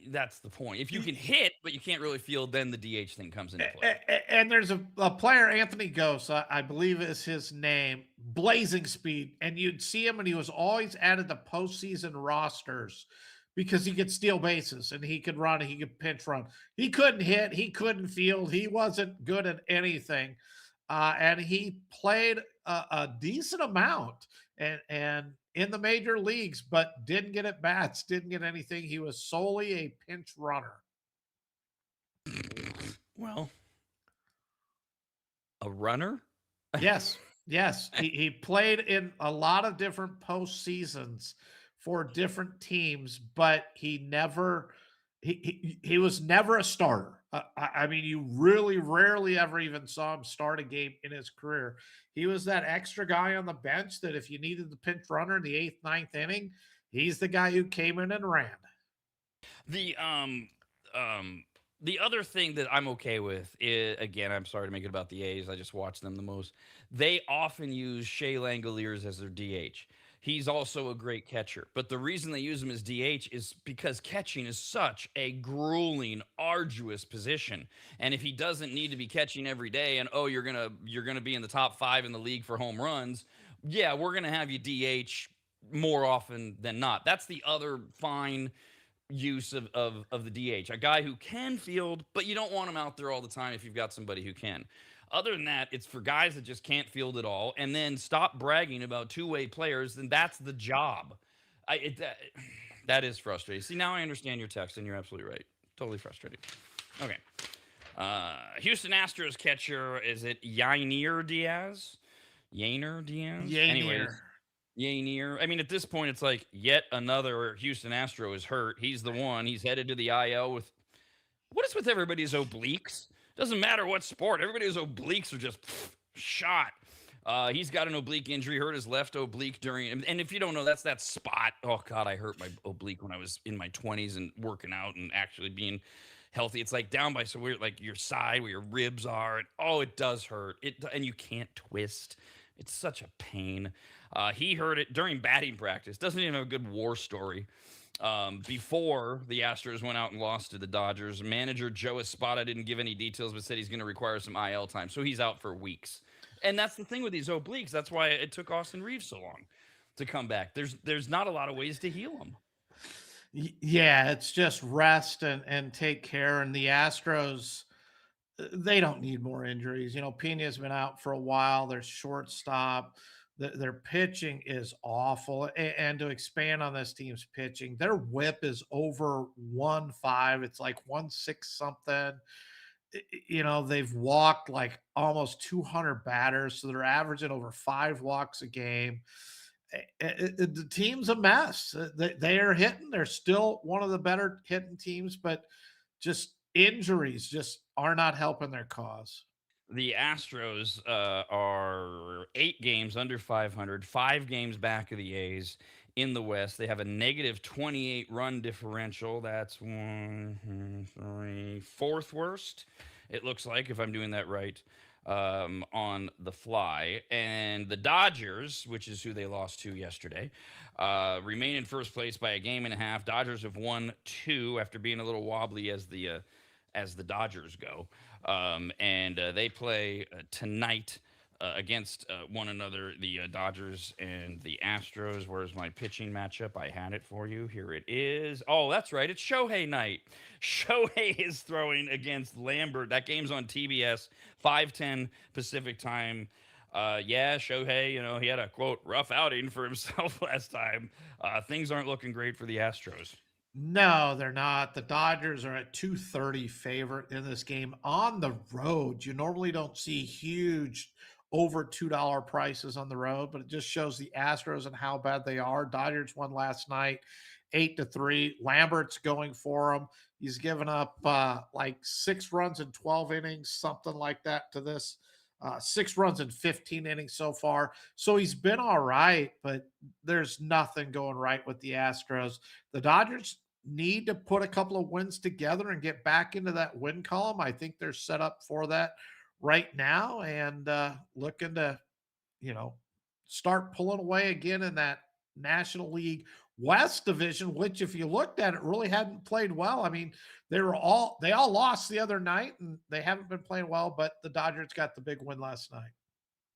that's the point. If you can hit, but you can't really field, then the DH thing comes into play. And there's a player, Anthony Gose, I believe is his name, blazing speed. And you'd see him, and he was always added to postseason rosters because he could steal bases and he could run, and he could pinch run. He couldn't hit, he couldn't field, he wasn't good at anything. And he played a decent amount and in the major leagues, but didn't get at bats, didn't get anything. He was solely a pinch runner. Well, a runner? Yes. He played in a lot of different postseasons for different teams, but he was never a starter. I mean, you really rarely ever even saw him start a game in his career. He was that extra guy on the bench that if you needed the pinch runner in the 8th, 9th inning, he's the guy who came in and ran. The other thing that I'm okay with is, again, I'm sorry to make it about the A's. I just watch them the most. They often use Shea Langoliers as their DH. He's also a great catcher. But the reason they use him as DH is because catching is such a grueling, arduous position. And if he doesn't need to be catching every day and, you're gonna be in the top 5 in the league for home runs, yeah, we're gonna have you DH more often than not. That's the other fine use of the DH. A guy who can field, but you don't want him out there all the time if you've got somebody who can. Other than that, it's for guys that just can't field at all. And then stop bragging about two-way players, then that's the job. That is frustrating. See, now I understand your text, and you're absolutely right. Totally frustrating. Okay. Houston Astros catcher, is it Yainer Diaz? Anyways, Yainer. I mean, at this point, it's like yet another Houston Astro is hurt. He's the one. He's headed to the IL with... What is with everybody's obliques? Doesn't matter what sport. Everybody's obliques are just shot. He's got an oblique injury, hurt his left oblique during, and if you don't know, that's that spot. Oh God, I hurt my oblique when I was in my 20s and working out and actually being healthy. It's like down by like your side where your ribs are. And, it does hurt. And you can't twist. It's such a pain. He hurt it during batting practice. Doesn't even have a good war story. Before the Astros went out and lost to the Dodgers, manager Joe Espada didn't give any details, but said he's going to require some IL time. So he's out for weeks. And that's the thing with these obliques. That's why it took Austin Reeves so long to come back. There's not a lot of ways to heal them. Yeah, it's just rest and take care. And the Astros, they don't need more injuries. Pena's been out for a while. Their shortstop. Their pitching is awful. And to expand on this team's pitching, their whip is over 1.5. It's like 1.6 something. They've walked like almost 200 batters. So they're averaging over 5 walks a game. The team's a mess. They are hitting. They're still one of the better hitting teams, but just injuries just are not helping their cause. The Astros are 8 games under 500, 5 games back of the A's in the West. They have a negative 28 run differential. That's 4th worst, it looks like, if I'm doing that right, on the fly. And the Dodgers, which is who they lost to yesterday, remain in first place by a game and a half. Dodgers have won 2 after being a little wobbly as the Dodgers go. And they play tonight against one another, the Dodgers and the Astros. Where's my pitching matchup? I had it for you. Here it is. Oh, that's right. It's Shohei night. Shohei is throwing against Lambert. That game's on TBS, 5:10 Pacific time. Yeah, Shohei, he had a quote rough outing for himself last time. Things aren't looking great for the Astros. No, they're not. The Dodgers are at 230 favorite in this game on the road. You normally don't see huge over $2 prices on the road, but it just shows the Astros and how bad they are. Dodgers won last night 8-3. Lambert's going for them. He's given up like 6 runs in 12 innings, something like that to this. 6 runs in 15 innings so far. So he's been all right, but there's nothing going right with the Astros. The Dodgers need to put a couple of wins together and get back into that win column. I think they're set up for that right now and looking to, you know, start pulling away again in that National League West division, which if you looked at it, really hadn't played well. I mean, they all lost the other night and they haven't been playing well, but the Dodgers got the big win last night.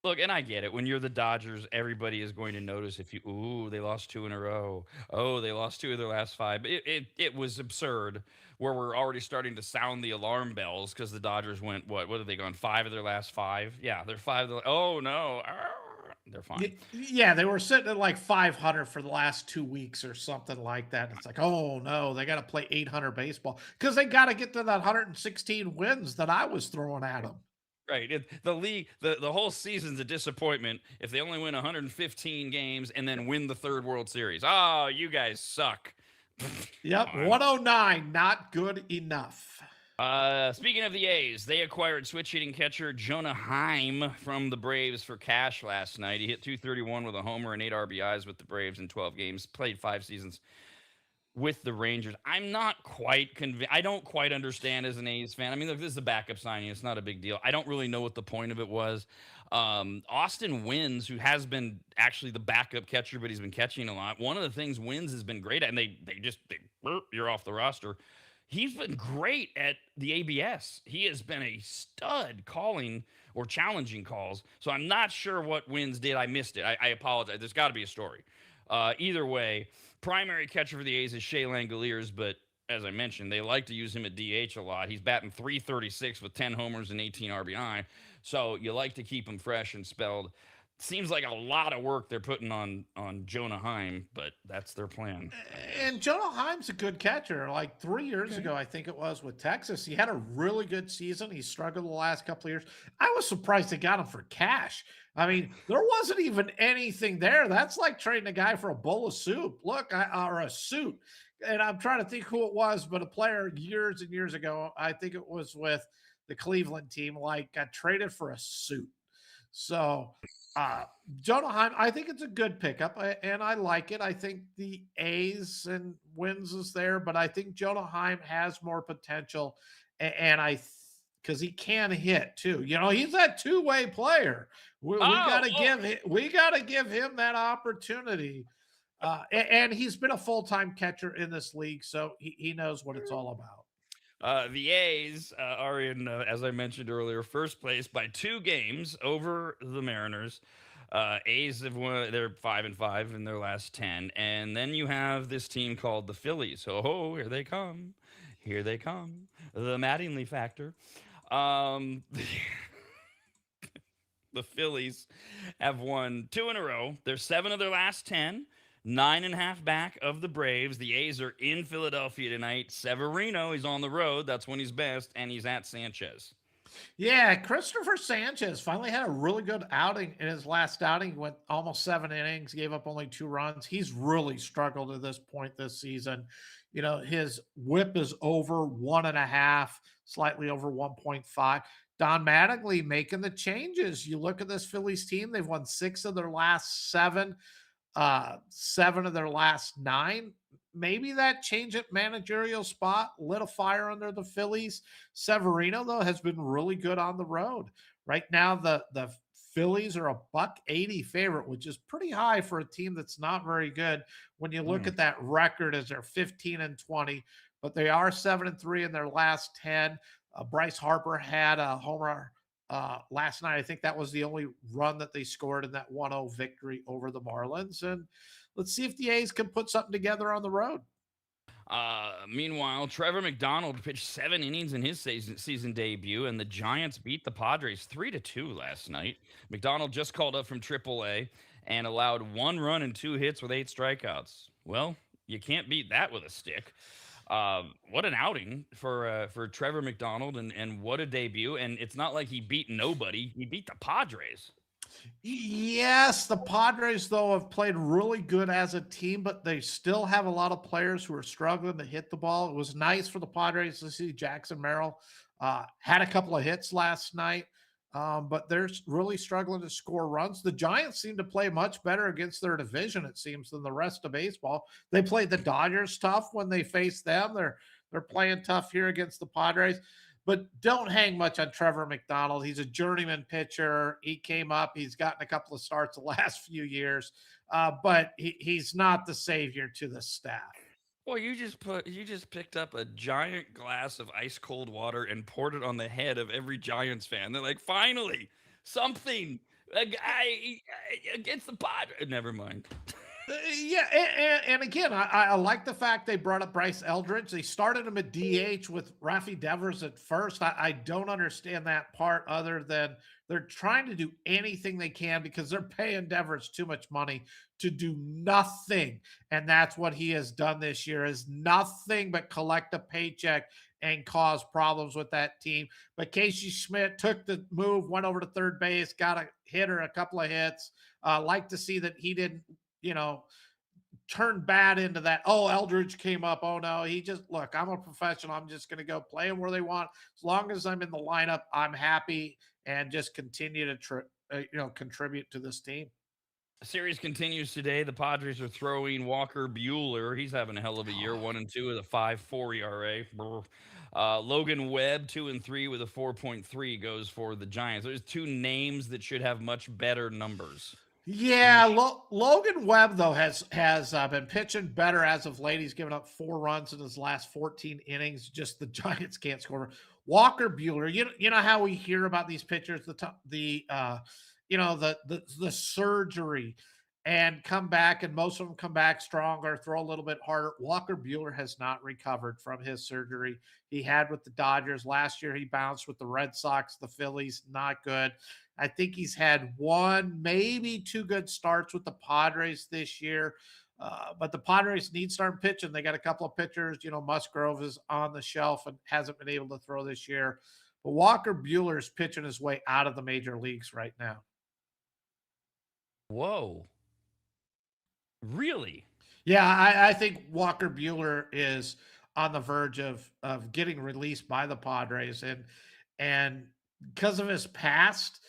Look, and I get it. When you're the Dodgers, everybody is going to notice if they lost 2 in a row. Oh, they lost 2 of their last 5. It was absurd where we're already starting to sound the alarm bells because the Dodgers went, what have they gone? 5 of their last 5? Yeah, they're 5. Oh, no. They're fine. Yeah, they were sitting at like 500 for the last 2 weeks or something like that. It's like, oh no, they got to play 800 baseball because they got to get to that 116 wins that I was throwing at them. Right. The league, the whole season's a disappointment if they only win 115 games and then win the third World Series. Oh, you guys suck. Yep, 109, not good enough. Speaking of the A's, they acquired switch hitting catcher Jonah Heim from the Braves for cash last night. He hit 231 with a homer and 8 RBIs with the Braves in 12 games, played 5 seasons with the Rangers. I'm not quite convinced. I don't quite understand as an A's fan. I mean, look, this is a backup signing. It's not a big deal. I don't really know what the point of it was. Austin Wins, who has been actually the backup catcher, but he's been catching a lot. One of the things Wins has been great at, and you're off the roster. He's been great at the ABS. He has been a stud calling or challenging calls. So I'm not sure what Wins did. I missed it. I apologize. There's got to be a story. Either way, primary catcher for the A's is Shea Langoliers, but as I mentioned, they like to use him at DH a lot. He's batting .336 with 10 homers and 18 RBI. So you like to keep him fresh and spelled. Seems like a lot of work they're putting on Jonah Heim, but that's their plan. And Jonah Heim's a good catcher. Like 3 years ago, I think it was with Texas, he had a really good season. He struggled the last couple of years. I was surprised they got him for cash. I mean, there wasn't even anything there. That's like trading a guy for a bowl of soup. Look, or a suit. And I'm trying to think who it was, but a player years and years ago, I think it was with the Cleveland team, like got traded for a suit. So Jonah Heim, I think it's a good pickup, and I like it. I think the A's and Wins is there, but I think Jonah Heim has more potential, and because he can hit too. You know, he's that two-way player. We got to give him that opportunity. And he's been a full-time catcher in this league, so he knows what it's all about. The A's are in, as I mentioned earlier, first place by 2 games over the Mariners. A's have won; they're 5-5 in their last 10, and then you have this team called the Phillies. Oh, here they come! Here they come! The Mattingly factor. The Phillies have won 2 in a row. They're 7 of their last 10. 9.5 back of the Braves. The A's are in Philadelphia tonight. Severino, he's on the road. That's when he's best, and he's at Sanchez. Yeah, Christopher Sanchez finally had a really good outing in his last outing. He went almost 7 innings, gave up only 2 runs. He's really struggled at this point this season. You know, his whip is over 1.5, slightly over 1.5. Don Mattingly making the changes. You look at this Phillies team, they've won 6 of their last 7. 7 of their last 9. Maybe that change at managerial spot lit a fire under the Phillies. Severino, though, has been really good on the road. Right now, the Phillies are a $1.80 favorite, which is pretty high for a team that's not very good. When you look at that record, as they're 15-20, but they are 7-3 in their last 10. Bryce Harper had a homer last night. I think that was the only run that they scored in that 1-0 victory over the Marlins. And let's see if the A's can put something together on the road. Meanwhile, Trevor McDonald pitched 7 innings in his season debut, and the Giants beat the Padres 3-2 last night. McDonald just called up from AAA and allowed 1 run and 2 hits with 8 strikeouts. Well, you can't beat that with a stick. What an outing for Trevor McDonald, and what a debut! And it's not like he beat nobody; he beat the Padres. Yes, the Padres, though, have played really good as a team, but they still have a lot of players who are struggling to hit the ball. It was nice for the Padres to see Jackson Merrill had a couple of hits last night, but they're really struggling to score runs. The Giants seem to play much better against their division, it seems, than the rest of baseball. They played the Dodgers tough when they faced them. They're playing tough here against the Padres. But don't hang much on Trevor McDonald. He's a journeyman pitcher. He came up. He's gotten a couple of starts the last few years, but he's not the savior to the staff. Well, you just picked up a giant glass of ice cold water and poured it on the head of every Giants fan. They're like, finally, something a guy against the pod. Never mind. Yeah, and again, I like the fact they brought up Bryce Eldridge. They started him at DH with Rafi Devers at first. I don't understand that part, other than they're trying to do anything they can because they're paying Devers too much money to do nothing. And that's what he has done this year, is nothing but collect a paycheck and cause problems with that team. But Casey Schmidt took the move, went over to third base, got a hitter, a couple of hits. Like to see that he didn't, turn bad into that. Oh, Eldridge came up. Oh no, he just, look, I'm a professional. I'm just going to go play them where they want. As long as I'm in the lineup, I'm happy, and just continue to contribute to this team. The series continues today. The Padres are throwing Walker Buehler. He's having a hell of a year. 1-2 with a 5.4 ERA. Logan Webb, 2-3 with a 4.3 goes for the Giants. There's 2 names that should have much better numbers. Yeah, Logan Webb, though, has been pitching better as of late. He's given up 4 runs in his last 14 innings. Just the Giants can't score. Walker Buehler, you know how we hear about these pitchers, the surgery, and come back, and most of them come back stronger, throw a little bit harder. Walker Buehler has not recovered from his surgery he had with the Dodgers last year. He bounced with the Red Sox, the Phillies, not good. I think he's had 1, maybe 2 good starts with the Padres this year. But the Padres need starting pitching. They got a couple of pitchers. Musgrove is on the shelf and hasn't been able to throw this year. But Walker Buehler is pitching his way out of the major leagues right now. Whoa. Really? Yeah, I think Walker Buehler is on the verge of getting released by the Padres, and because of his past,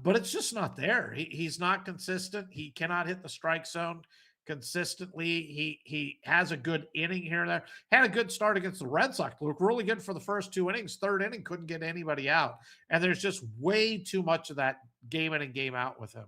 but it's just not there. He's not consistent. He cannot hit the strike zone consistently. He has a good inning here and there. Had a good start against the Red Sox. Looked really good for the first 2 innings. Third inning, couldn't get anybody out. And there's just way too much of that game in and game out with him.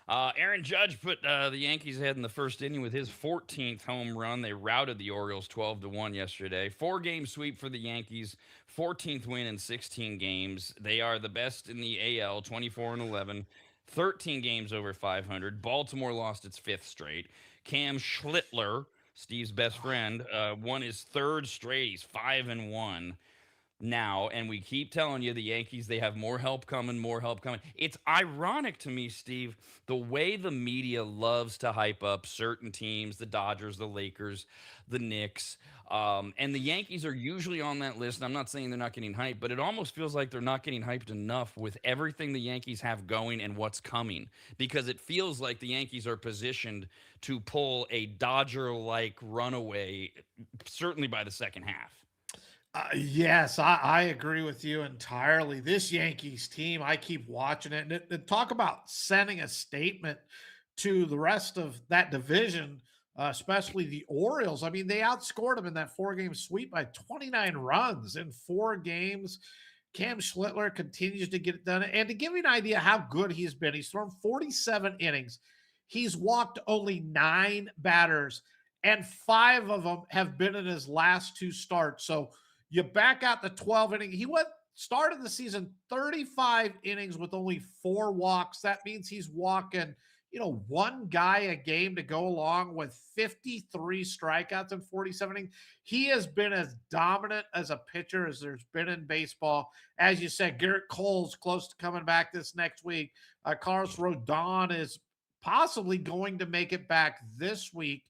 Aaron Judge put the Yankees ahead in the first inning with his 14th home run. They routed the Orioles 12-1 yesterday. 4-game sweep for the Yankees, 14th win in 16 games. They are the best in the AL, 24-11, 13 games over 500. Baltimore lost its 5th straight. Cam Schlittler, Steve's best friend, won his 3rd straight. He's 5-1. Now, and we keep telling you, the Yankees, they have more help coming. It's ironic to me, Steve, the way the media loves to hype up certain teams, the Dodgers, the Lakers, the Knicks, and the Yankees are usually on that list. And I'm not saying they're not getting hyped, but it almost feels like they're not getting hyped enough with everything the Yankees have going and what's coming, because it feels like the Yankees are positioned to pull a Dodger-like runaway, certainly by the second half. Yes, I agree with you entirely. This Yankees team, I keep watching it. And talk about sending a statement to the rest of that division, especially the Orioles. I mean, they outscored them in that 4-game sweep by 29 runs in 4 games. Cam Schlittler continues to get it done. And to give you an idea how good he's been, he's thrown 47 innings. He's walked only 9 batters, and 5 of them have been in his last 2 starts. So you back out the 12 inning. He went started the season 35 innings with only 4 walks. That means he's walking, one guy a game to go along with 53 strikeouts in 47 innings. He has been as dominant as a pitcher as there's been in baseball. As you said, Garrett Cole's close to coming back this next week. Carlos Rodon is possibly going to make it back this week.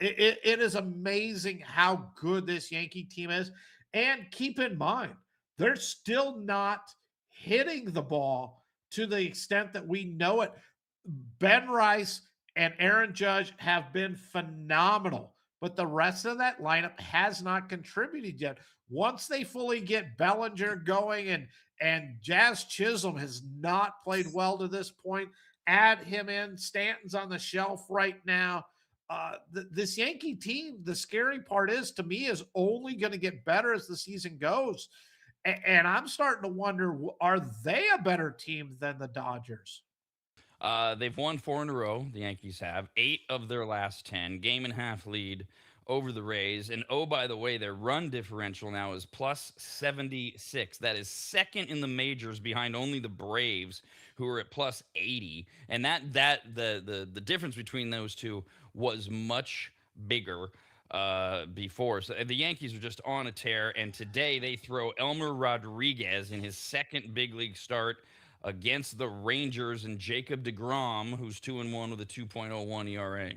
It is amazing how good this Yankee team is. And keep in mind, they're still not hitting the ball to the extent that we know it. Ben Rice and Aaron Judge have been phenomenal, but the rest of that lineup has not contributed yet. Once they fully get Bellinger going and Jazz Chisholm has not played well to this point, add him in. Stanton's on the shelf right now. This Yankee team, the scary part is, to me, is only going to get better as the season goes. And I'm starting to wonder, are they a better team than the Dodgers? They've won 4 in a row. The Yankees have 8 of their last 10, game and a half lead over the Rays. And oh, by the way, their run differential now is plus 76. That is second in the majors, behind only the Braves, who are at plus 80. And the difference between those two was much bigger before. So the Yankees are just on a tear. And today they throw Elmer Rodriguez in his second big league start against the Rangers, and Jacob deGrom, who's 2-1 with a 2.01 ERA.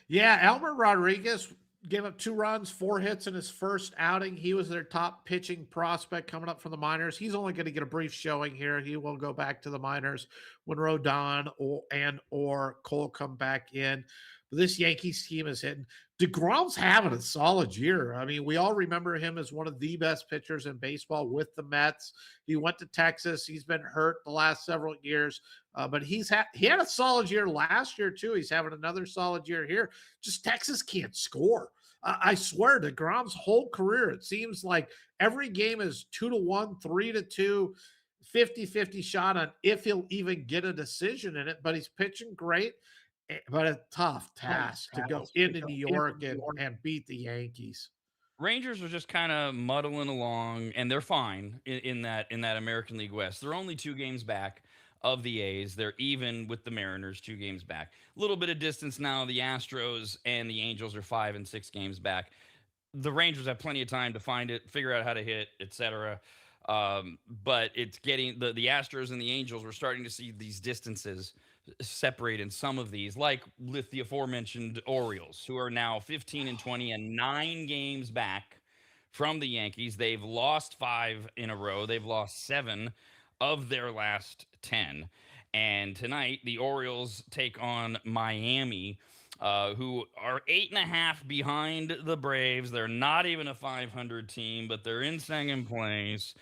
Yeah, Elmer Rodriguez gave up 2 runs, 4 hits in his first outing. He was their top pitching prospect coming up from the minors. He's only going to get a brief showing here. He will go back to the minors when Rodon or Cole come back in. But this Yankees team is hitting. DeGrom's having a solid year. I mean, we all remember him as one of the best pitchers in baseball with the Mets. He went to Texas. He's been hurt the last several years, but he had a solid year last year too. He's having another solid year here. Just Texas can't score. I swear, DeGrom's whole career, it seems like every game is 2-1, 3-2, 50-50 shot on if he'll even get a decision in it. But he's pitching great. But a tough task to go into New York and beat the Yankees. Rangers are just kind of muddling along, and they're fine in that American League West. They're only 2 games back of the A's. They're even with the Mariners, 2 games back. A little bit of distance now. The Astros and the Angels are 5 and 6 games back. The Rangers have plenty of time to find it, figure out how to hit, etc. But it's getting the Astros and the Angels. We're starting to see these distances separate in some of these, like with the aforementioned Orioles, who are now 15 and 20 and 9 games back from the Yankees. They've lost 5 in a row. They've lost 7 of their last 10. And tonight, the Orioles take on Miami, who are 8.5 behind the Braves. They're not even a 500 team, but they're in second place.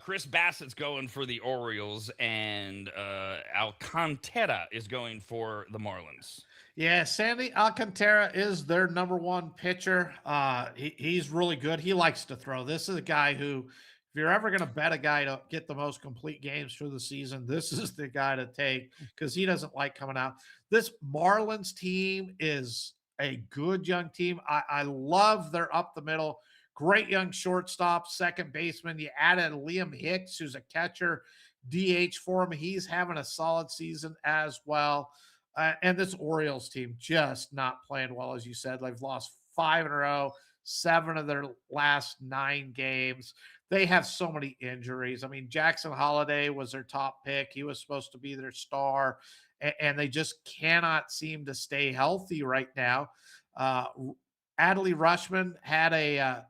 Chris Bassett's going for the Orioles, and Alcantara is going for the Marlins. Yeah, Sandy Alcantara is their number 1 pitcher. He's really good. He likes to throw. This is a guy who, if you're ever going to bet a guy to get the most complete games through the season, this is the guy to take, because he doesn't like coming out. This Marlins team is a good young team. I love their up the middle. Great young shortstop, second baseman. You added Liam Hicks, who's a catcher, DH for him. He's having a solid season as well. And this Orioles team just not playing well, as you said. They've lost 5 in a row, 7 of their last 9 games. They have so many injuries. I mean, Jackson Holliday was their top pick. He was supposed to be their star, and they just cannot seem to stay healthy right now. Adley Rutschman had a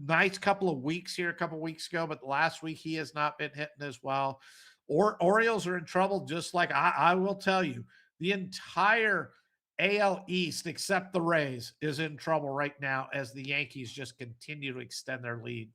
nice couple of weeks here a couple of weeks ago, but last week he has not been hitting as well. Orioles are in trouble, just like I will tell you, the entire AL East, except the Rays, is in trouble right now as the Yankees just continue to extend their lead.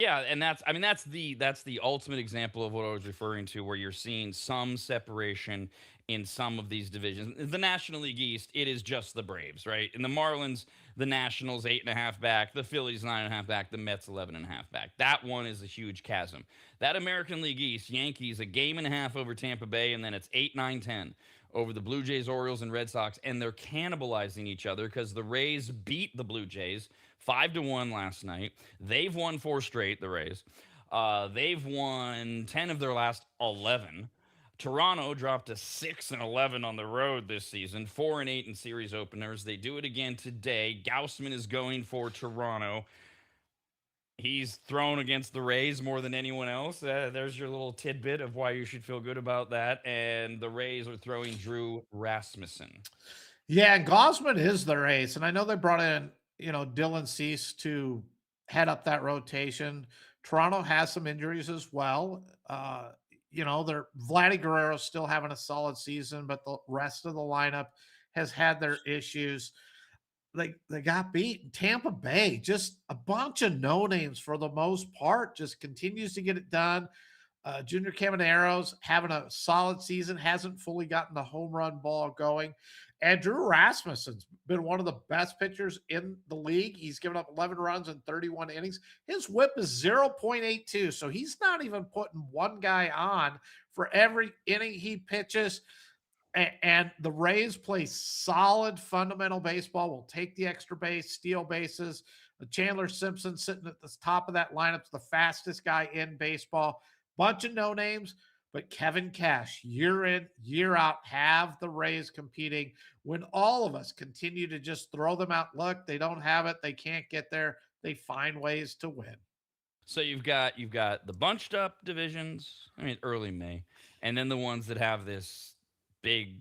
Yeah, and that's the ultimate example of what I was referring to, where you're seeing some separation in some of these divisions. The National League East, it is just the Braves, right? And the Marlins, the Nationals 8.5 back, the Phillies 9.5 back, the Mets 11.5 back. That one is a huge chasm. That American League East, Yankees a game and a half over Tampa Bay, and then it's 8, 9, 10 over the Blue Jays, Orioles, and Red Sox, and they're cannibalizing each other because the Rays beat the Blue Jays 5-1 last night. They've won 4 straight, the Rays. They've won 10 of their last 11. Toronto dropped to 6-11 on the road this season, 4-8 in series openers. They do it again today. Gaussman is going for Toronto. He's thrown against the Rays more than anyone else. There's your little tidbit of why you should feel good about that. And the Rays are throwing Drew Rasmussen. Yeah, and Gosman is their ace. And I know they brought in, Dylan Cease to head up that rotation. Toronto has some injuries as well. They're Vladdy Guerrero's still having a solid season, but the rest of the lineup has had their issues. They got beat. Tampa Bay, just a bunch of no names for the most part, just continues to get it done. Junior Camanero's having a solid season, hasn't fully gotten the home run ball going. And Drew Rasmussen's been one of the best pitchers in the league. He's given up 11 runs in 31 innings. His whip is 0.82, so he's not even putting one guy on for every inning he pitches. And the Rays play solid fundamental baseball, will take the extra base, steal bases. Chandler Simpson sitting at the top of that lineup is the fastest guy in baseball. Bunch of no names, but Kevin Cash, year in, year out, have the Rays competing when all of us continue to just throw them out. Look, they don't have it. They can't get there. They find ways to win. So you've got the bunched up divisions, early May, and then the ones that have this big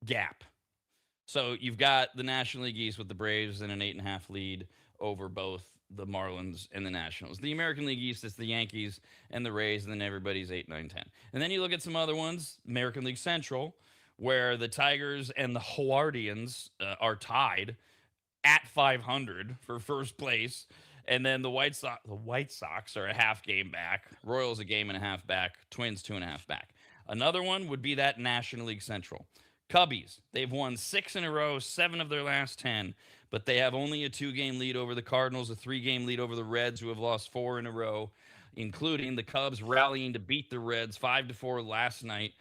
gap. So you've got the National League East with the Braves in an 8.5 lead over both the Marlins and the Nationals. The American League East is the Yankees and the Rays, and then everybody's 8, 9, 10. And then you look at some other ones, American League Central, where the Tigers and the Howardians are tied at 500 for first place. And then the White Sox are a half game back. Royals a game and a half back. Twins 2.5 back. Another one would be that National League Central. Cubbies, they've won 6 in a row, 7 of their last 10, but they have only a 2-game lead over the Cardinals, a 3-game lead over the Reds, who have lost 4 in a row, including the Cubs rallying to beat the Reds 5-4 last night.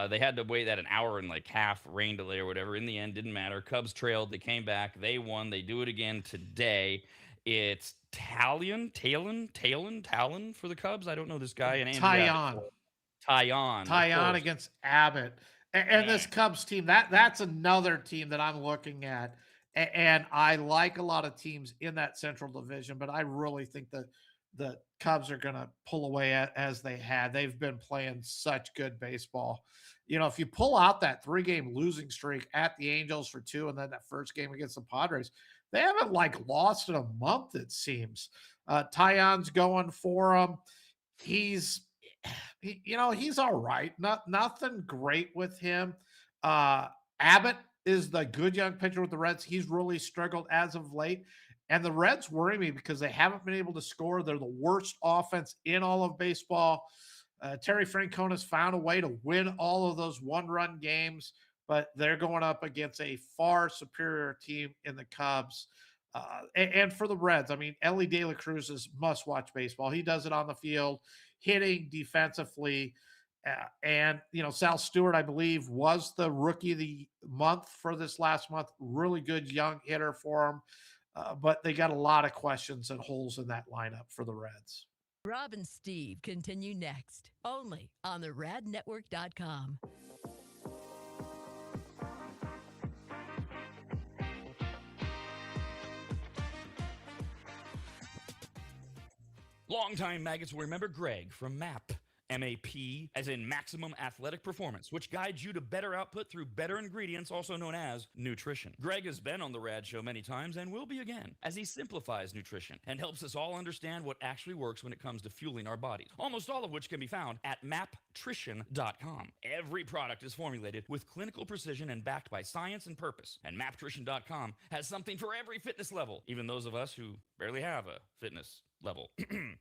They had to wait that an hour and half rain delay or whatever. In the end, didn't matter. Cubs trailed. They came back. They won. They do it again today. It's Talon for the Cubs. I don't know this guy. Tyon against Abbott. And this Cubs team, that's another team that I'm looking at. And I like a lot of teams in that Central Division, but I really think that the Cubs are going to pull away as they had. They've been playing such good baseball. If you pull out that 3-game losing streak at the Angels for 2 and then that first game against the Padres, they haven't lost in a month, it seems. Tyon's going for them. He's all right. Nothing great with him. Abbott is the good young pitcher with the Reds. He's really struggled as of late. And the Reds worry me because they haven't been able to score. They're the worst offense in all of baseball. Terry Francona's found a way to win all of those one-run games, but they're going up against a far superior team in the Cubs. And for the Reds, Ellie De La Cruz is must-watch baseball. He does it on the field, hitting defensively. And Sal Stewart, I believe, was the rookie of the month for this last month. Really good young hitter for him. But they got a lot of questions and holes in that lineup for the Reds. Rob and Steve continue next, only on the radnetwork.com. Longtime maggots will remember Greg from MAP. MAP, as in Maximum Athletic Performance, which guides you to better output through better ingredients, also known as nutrition. Greg has been on the Rad Show many times and will be again, as he simplifies nutrition and helps us all understand what actually works when it comes to fueling our bodies, almost all of which can be found at maptrition.com. Every product is formulated with clinical precision and backed by science and purpose, and maptrition.com has something for every fitness level, even those of us who barely have a fitness level.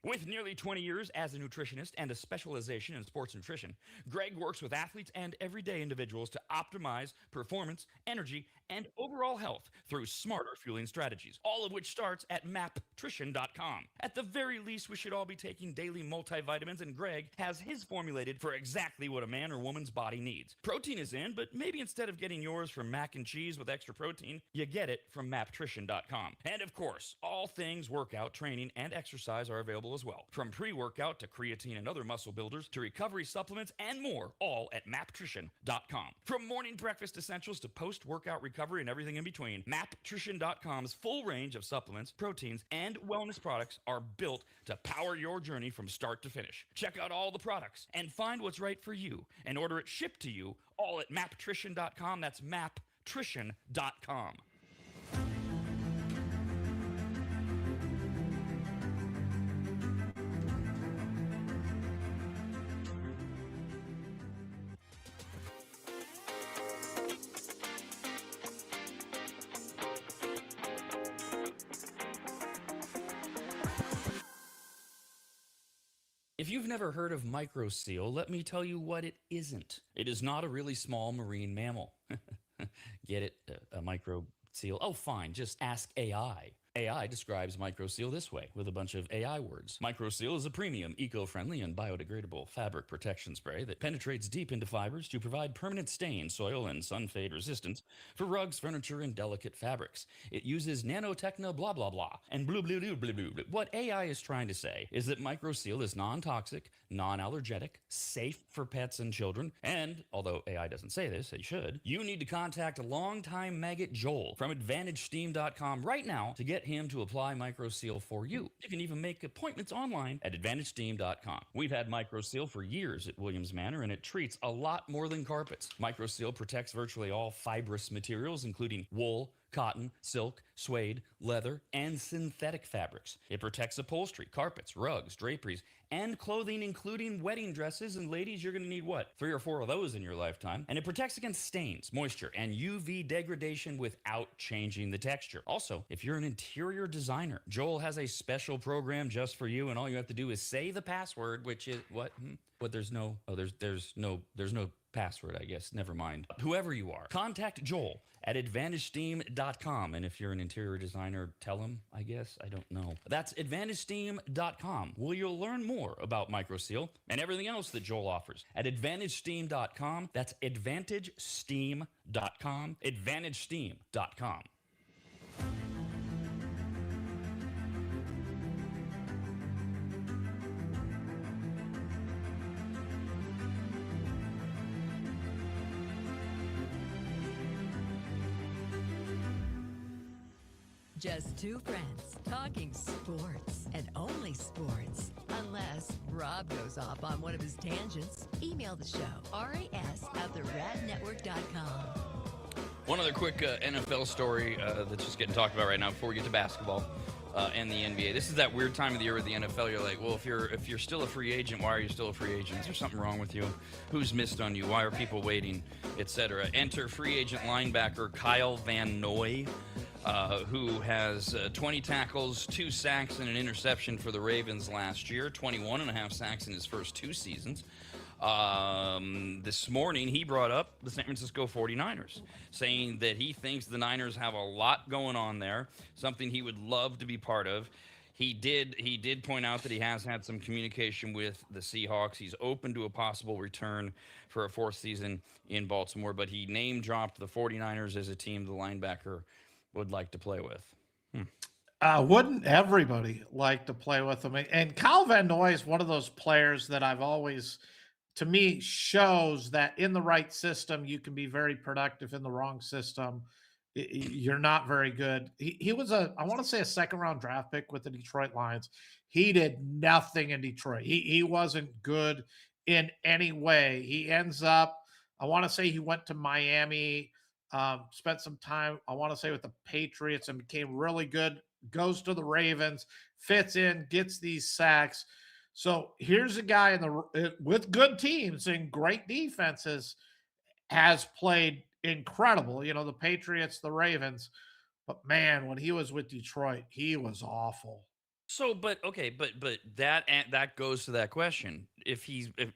With nearly 20 years as a nutritionist and a specialization in sports nutrition, Greg works with athletes and everyday individuals to optimize performance, energy, and overall health through smarter fueling strategies, all of which starts at maptrition.com. At the very least, we should all be taking daily multivitamins, and Greg has his formulated for exactly what a man or woman's body needs. Protein is in, but maybe instead of getting yours from mac and cheese with extra protein, you get it from maptrition.com. And of course, all things workout, training, and exercise are available as well. From pre-workout to creatine and other muscle builders to recovery supplements and more, all at maptrition.com. From morning breakfast essentials to post-workout recovery and everything in between, maptrition.com's full range of supplements, proteins, and wellness products are built to power your journey from start to finish. Check out all the products and find what's right for you and order it shipped to you all at maptrition.com. That's maptrition.com. If you've never heard of microseal, let me tell you what it isn't. It is not a really small marine mammal. Get it? A microseal? Oh, fine. Just ask AI. AI describes microseal this way with a bunch of AI words. Microseal is a premium, eco-friendly, and biodegradable fabric protection spray that penetrates deep into fibers to provide permanent stain, soil, and sun fade resistance for rugs, furniture, and delicate fabrics. It uses nanotechno blah blah blah and blue blue blue blue blue. What AI is trying to say is that microseal is non-toxic, non-allergenic, safe for pets and children, and although AI doesn't say this, it should, you need to contact a longtime maggot Joel from AdvantageSteam.com right now to get him to apply microseal for you. You can even make appointments online at AdvantageSteam.com. We've had microseal for years at Williams Manor, and it treats a lot more than carpets. Microseal protects virtually all fibrous materials, including wool, cotton, silk, suede, leather, and synthetic fabrics. It protects upholstery, carpets, rugs, draperies, and clothing, including wedding dresses. And ladies, you're going to need what? 3 or 4 of those in your lifetime. And it protects against stains, moisture, and UV degradation without changing the texture. Also, if you're an interior designer, Joel has a special program just for you, and all you have to do is say the password, which is what? But there's no password, I guess. Never mind. Whoever you are, contact Joel at AdvantageSteam.com. And if you're an interior designer, tell him, I guess. I don't know. That's AdvantageSteam.com, where you'll learn more about microseal and everything else that Joel offers. At AdvantageSteam.com, that's AdvantageSteam.com, AdvantageSteam.com. Just two friends talking sports and only sports. Unless Rob goes off on one of his tangents, email the show, ras@theradnetwork.com. One other quick NFL story that's just getting talked about right now before we get to basketball and the NBA. This is that weird time of the year with the NFL. You're like, well, if you're still a free agent, why are you still a free agent? Is there something wrong with you? Who's missed on you? Why are people waiting, etc.? Enter free agent linebacker Kyle Van Noy, who has 20 tackles, 2 sacks, and an interception for the Ravens last year, 21.5 sacks in his first 2 seasons. This morning, he brought up the San Francisco 49ers, saying that he thinks the Niners have a lot going on there, something he would love to be part of. He did point out that he has had some communication with the Seahawks. He's open to a possible return for a 4th season in Baltimore, but he name-dropped the 49ers as a team the linebacker would like to play with. Wouldn't everybody like to play with him? And Kyle Van Noy is one of those players that I've always, to me, shows that in the right system, you can be very productive. In the wrong system, you're not very good. He was I want to say a 2nd-round draft pick with the Detroit Lions. He did nothing in Detroit. He wasn't good in any way. He ends up, I want to say he went to Miami, spent some time, I want to say, with the Patriots and became really good, goes to the Ravens, fits in, gets these sacks. So here's a guy with good teams and great defenses, has played incredible. You know, the Patriots, the Ravens, but man, when he was with Detroit, he was awful. So, but that goes to that question. If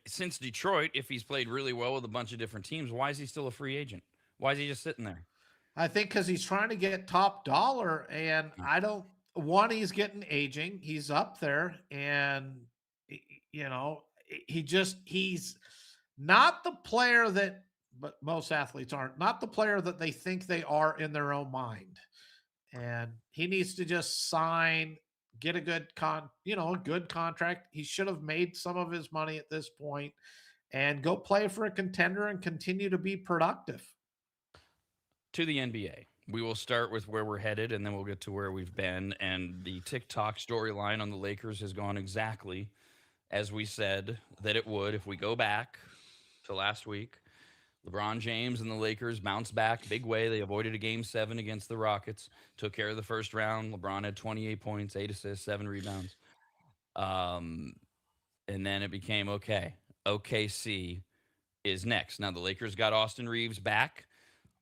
since Detroit, if he's played really well with a bunch of different teams, why is he still a free agent? Why is he just sitting there? I think because he's trying to get top dollar, and I don't. One, he's getting aging. He's up there, and you know, he's not the player that, but most athletes aren't, not the player that they think they are in their own mind. And he needs to just sign, get a a good contract. He should have made some of his money at this point and go play for a contender and continue to be productive. To the NBA. We will start with where we're headed, and then we'll get to where we've been. And the TikTok storyline on the Lakers has gone exactly as we said that it would. If we go back to last week, LeBron James and the Lakers bounced back big way. They avoided a game 7 against the Rockets, took care of the first round. LeBron had 28 points, 8 assists, 7 rebounds. Um, and then it became okay. OKC is next. Now the Lakers got Austin Reeves back.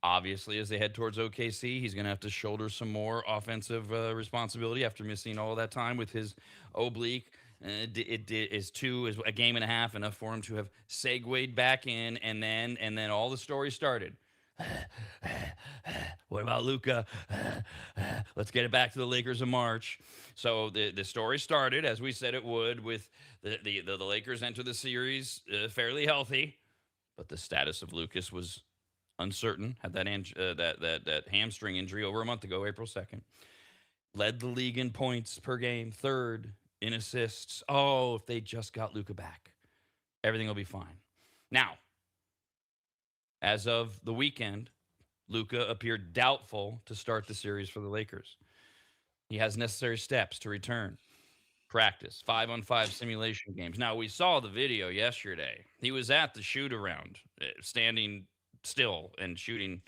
Obviously, as they head towards OKC, he's going to have to shoulder some more offensive responsibility after missing all that time with his oblique. Is a game and a half enough for him to have segued back in, and then all the story started. What about Luka? Let's get it back to the Lakers in March. So the story started as we said it would, with the Lakers enter the series fairly healthy, but the status of Lucas was uncertain. Had that hamstring injury over a month ago, April 2nd. Led the league in points per game, third in assists. Oh, if they just got Luka back, everything will be fine. Now, as of the weekend, Luka appeared doubtful to start the series for the Lakers. He has necessary steps to return. Practice, 5-on-5 simulation games. Now, we saw the video yesterday. He was at the shoot around, standing still and shooting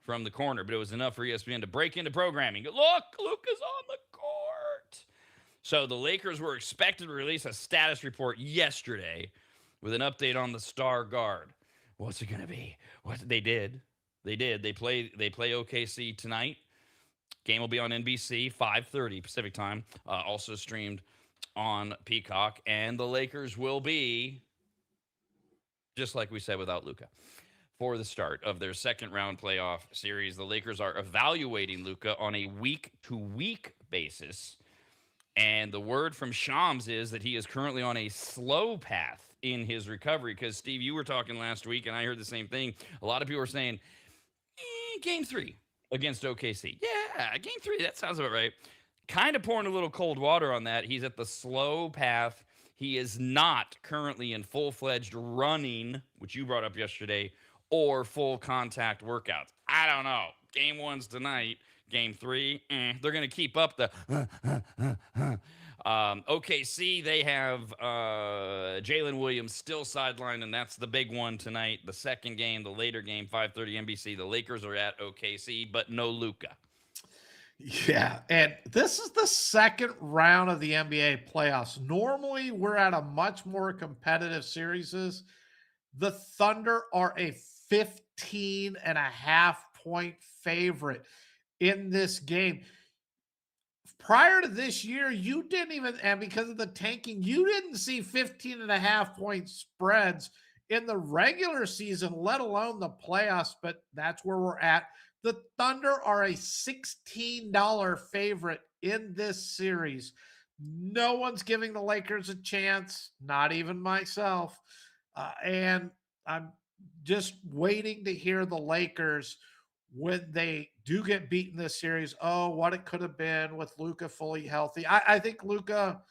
from the corner, but it was enough for ESPN to break into programming. Look, Luka's on the court. So the Lakers were expected to release a status report yesterday with an update on the star guard. What's it going to be? What they did? They play OKC tonight. Game will be on NBC, 5:30 Pacific time. Also streamed on Peacock, and the Lakers will be, just like we said, without Luka. For the start of their second round playoff series, the Lakers are evaluating Luka on a week-to-week basis. And the word from Shams is that he is currently on a slow path in his recovery. Because, Steve, you were talking last week, and I heard the same thing. A lot of people were saying, game 3 against OKC. Yeah, game 3, that sounds about right. Kind of pouring a little cold water on that. He's at the slow path. He is not currently in full-fledged running, which you brought up yesterday, or full contact workouts. I don't know. Game 1's tonight. Game 3, they're going to keep up the OKC, they have Jalen Williams still sidelined, and that's the big one tonight. The second game, the later game, 5:30 NBC. The Lakers are at OKC, but no Luka. Yeah, and this is the second round of the NBA playoffs. Normally, we're at a much more competitive series. The Thunder are a 15.5-point favorite in this game. Prior to this year, you didn't even, and because of the tanking, you didn't see 15.5-point spreads in the regular season, let alone the playoffs, but that's where we're at. The Thunder are a $16 favorite in this series. No one's giving the Lakers a chance, not even myself. And I'm just waiting to hear the Lakers, when they do get beaten this series, what it could have been with Luka fully healthy. I think Luka,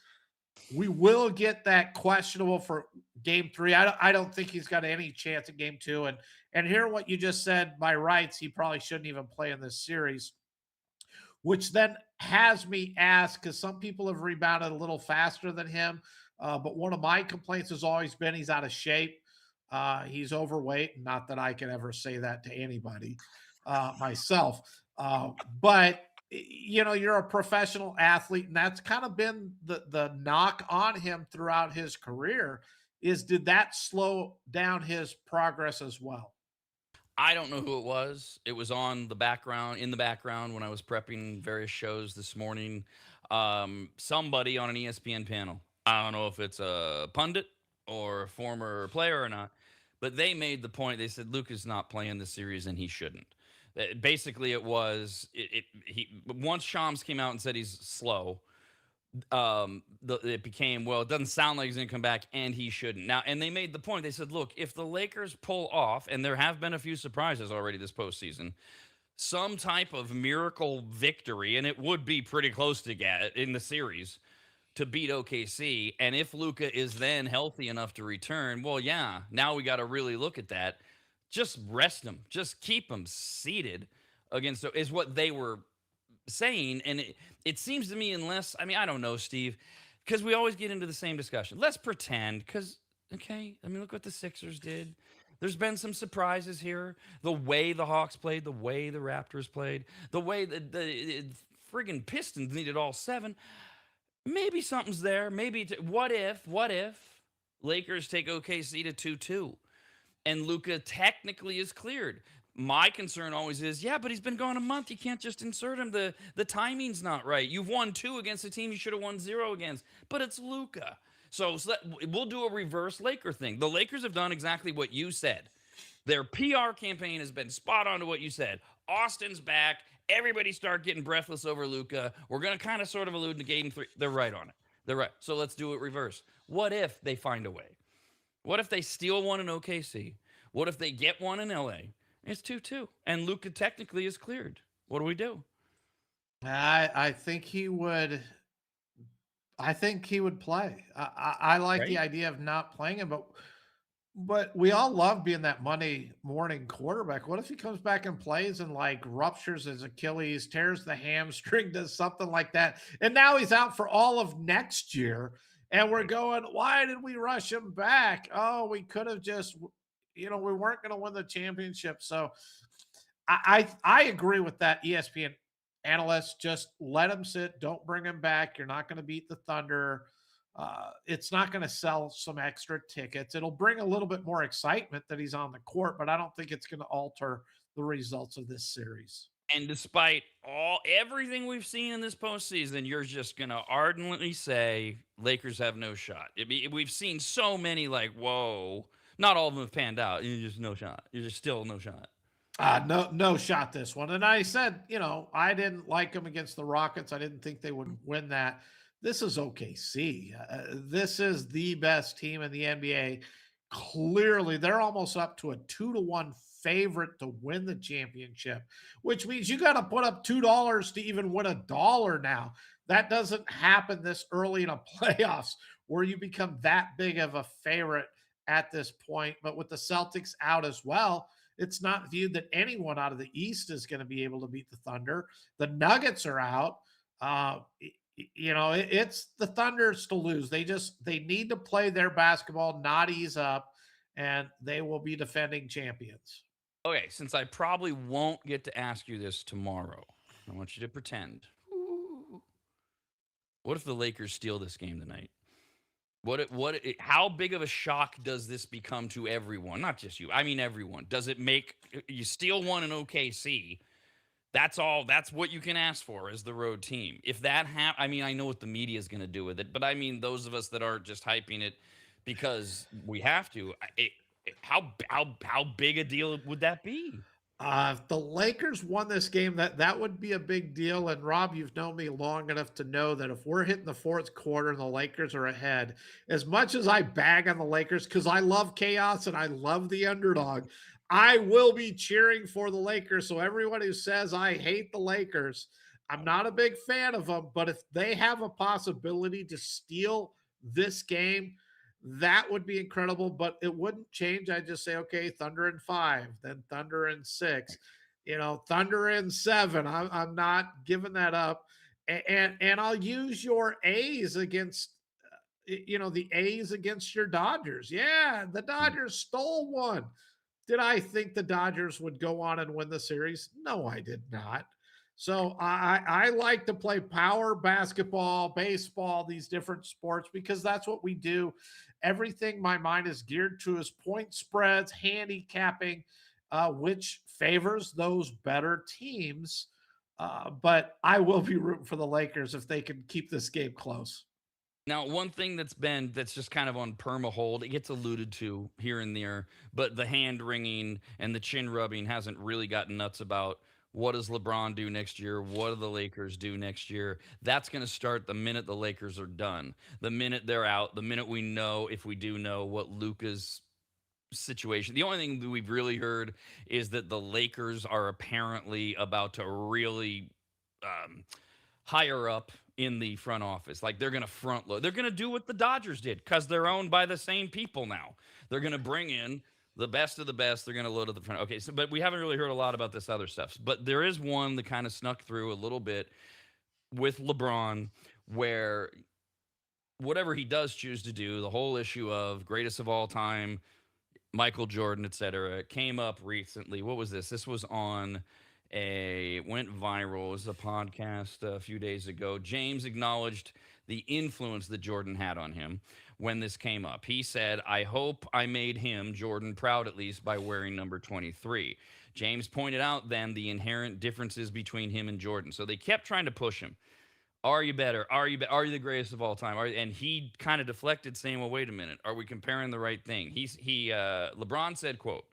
we will get that questionable for game 3. I don't think he's got any chance at game 2. And hear what you just said, by rights, he probably shouldn't even play in this series, which then has me ask, because some people have rebounded a little faster than him. But one of my complaints has always been he's out of shape. He's overweight. Not that I can ever say that to anybody. Myself. But you're a professional athlete, and that's kind of been the knock on him throughout his career. Did that slow down his progress as well? I don't know who it was. It was in the background when I was prepping various shows this morning. Somebody on an ESPN panel. I don't know if it's a pundit or a former player or not, but they made the point. They said Luka's not playing the series, and he shouldn't. Basically, it was he once Shams came out and said he's slow. It became, well, it doesn't sound like he's going to come back, and he shouldn't now. And they made the point. They said, look, if the Lakers pull off, and there have been a few surprises already this postseason, some type of miracle victory, and it would be pretty close to get in the series to beat OKC. And if Luka is then healthy enough to return, well, yeah, now we got to really look at that. Just rest him, just keep him seated against, is what they were saying. And it seems to me, unless, I mean, I don't know, Steve, because we always get into the same discussion. Let's pretend, because, okay, I mean, look what the Sixers did. There's been some surprises here. The way the Hawks played, the way the Raptors played, the way the friggin' Pistons needed all seven. Maybe something's there. Maybe what if Lakers take OKC to 2-2 and Luka technically is cleared? My concern always is, yeah, but he's been gone a month. You can't just insert him. The timing's not right. You've won 2 against a team you should have won 0 against, but it's Luka. So we'll do a reverse Laker thing. The Lakers have done exactly what you said. Their PR campaign has been spot on to what you said. Austin's back. Everybody start getting breathless over Luka. We're going to kind of sort of allude to game 3. They're right on it. They're right. So let's do it reverse. What if they find a way? What if they steal one in OKC? What if they get one in LA? It's 2-2. And Luka technically is cleared. What do we do? I think he would. I think he would play. I like the idea of not playing him, but we all love being that Monday morning quarterback. What if he comes back and plays and like ruptures his Achilles, tears the hamstring, does something like that, and now he's out for all of next year? And we're going, why did we rush him back? Oh, we could have just, we weren't going to win the championship. So I agree with that ESPN analyst. Just let him sit. Don't bring him back. You're not going to beat the Thunder. It's not going to sell some extra tickets. It'll bring a little bit more excitement that he's on the court, but I don't think it's going to alter the results of this series. And despite everything we've seen in this postseason, you're just going to ardently say Lakers have no shot. We've seen so many like, whoa, not all of them have panned out. You're just no shot. You're just still no shot. No shot this one. And I said, I didn't like them against the Rockets. I didn't think they would win that. This is OKC. This is the best team in the NBA. Clearly, they're almost up to a 2-1 favorite to win the championship, which means you got to put up $2 to even win $1 now. That doesn't happen this early in a playoffs where you become that big of a favorite at this point. But with the Celtics out as well, it's not viewed that anyone out of the East is going to be able to beat the Thunder. The Nuggets are out. It's the Thunders to lose. They need to play their basketball, not ease up, and they will be defending champions. Okay, since I probably won't get to ask you this tomorrow, I want you to pretend. What if the Lakers steal this game tonight? How big of a shock does this become to everyone? Not just you. I mean, everyone. Does it make you steal one in OKC? That's all. That's what you can ask for as the road team. If that I mean, I know what the media is going to do with it, but I mean, those of us that aren't just hyping it because we have to. How big a deal would that be? If the Lakers won this game, that would be a big deal. And Rob, you've known me long enough to know that if we're hitting the fourth quarter and the Lakers are ahead, as much as I bag on the Lakers because I love chaos and I love the underdog, I will be cheering for the Lakers. So everyone who says I hate the Lakers, I'm not a big fan of them. But if they have a possibility to steal this game, that would be incredible, but it wouldn't change. I just say, okay, Thunder in 5, then Thunder in 6, Thunder in 7. I'm not giving that up. And I'll use your A's against, the A's against your Dodgers. Yeah, the Dodgers stole one. Did I think the Dodgers would go on and win the series? No, I did not. So I like to play power basketball, baseball, these different sports, because that's what we do. Everything my mind is geared to is point spreads, handicapping, which favors those better teams. But I will be rooting for the Lakers if they can keep this game close. Now, one thing that's just kind of on perma hold, it gets alluded to here and there, but the hand wringing and the chin rubbing hasn't really gotten nuts about what does LeBron do next year? What do the Lakers do next year? That's going to start the minute the Lakers are done. The minute they're out, the minute we know, if we do know, what Luka's situation. The only thing that we've really heard is that the Lakers are apparently about to really um, higher up in the front office. Like they're going to front load. They're going to do what the Dodgers did because they're owned by the same people now. They're going to bring in the best of the best. They're going to load at the front. Okay, so but we haven't really heard a lot about this other stuff. But there is one that kind of snuck through a little bit with LeBron where whatever he does choose to do, the whole issue of greatest of all time, Michael Jordan, etc., came up recently. What was this? This was on went viral. It was a podcast a few days ago. James acknowledged the influence that Jordan had on him when this came up. He said, I hope I made him, Jordan, proud at least by wearing number 23. James pointed out then the inherent differences between him and Jordan. So they kept trying to push him. Are you better? Are you are you the greatest of all time? And he kind of deflected, saying, "Well, wait a minute. Are we comparing the right thing?" LeBron said, "Quote: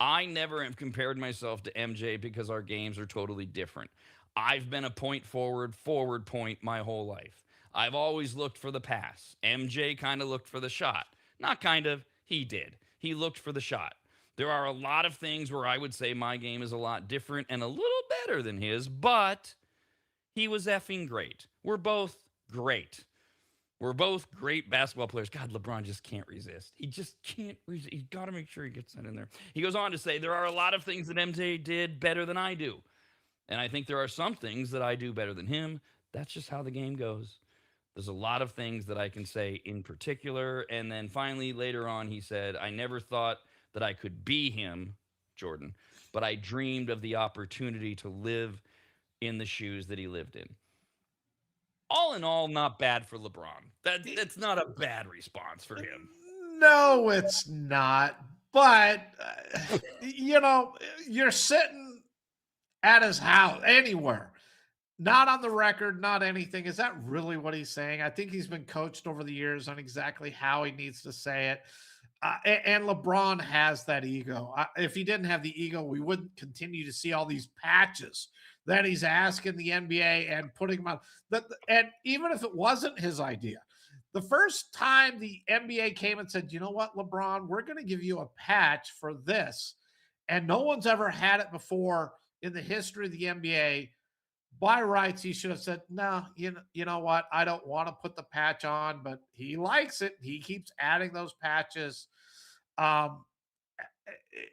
I never have compared myself to MJ because our games are totally different. I've been a forward point my whole life. I've always looked for the pass. MJ kind of looked for the shot. Not kind of. He did. He looked for the shot. There are a lot of things where I would say my game is a lot different and a little better than his, but." He was effing great. We're both great. We're both great basketball players. God, LeBron just can't resist. He just can't resist. He's got to make sure he gets that in there. He goes on to say, there are a lot of things that MJ did better than I do. And I think there are some things that I do better than him. That's just how the game goes. There's a lot of things that I can say in particular. And then finally, later on, he said, I never thought that I could be him, Jordan, but I dreamed of the opportunity to live in the shoes that he lived in. All in all, not bad for LeBron. That's not a bad response for him. No, it's not. But, you're sitting at his house, anywhere, not on the record, not anything. Is that really what he's saying? I think he's been coached over the years on exactly how he needs to say it. And LeBron has that ego. If he didn't have the ego, we wouldn't continue to see all these patches that he's asking the NBA and putting them on. And even if it wasn't his idea, the first time the NBA came and said, you know what, LeBron, we're going to give you a patch for this. And no one's ever had it before in the history of the NBA. By rights, he should have said, no, you know what? I don't want to put the patch on, but he likes it. He keeps adding those patches.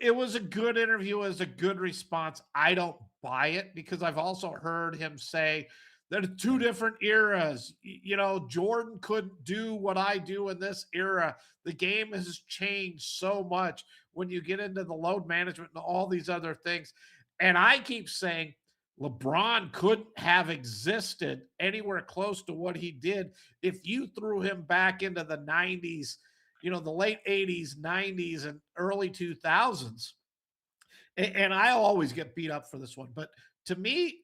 It was a good interview. It was a good response. I don't buy it because I've also heard him say there are two different eras. Jordan couldn't do what I do in this era. The game has changed so much when you get into the load management and all these other things. And I keep saying, LeBron couldn't have existed anywhere close to what he did if you threw him back into the 90s, the late 80s, 90s, and early 2000s. And I always get beat up for this one. But to me,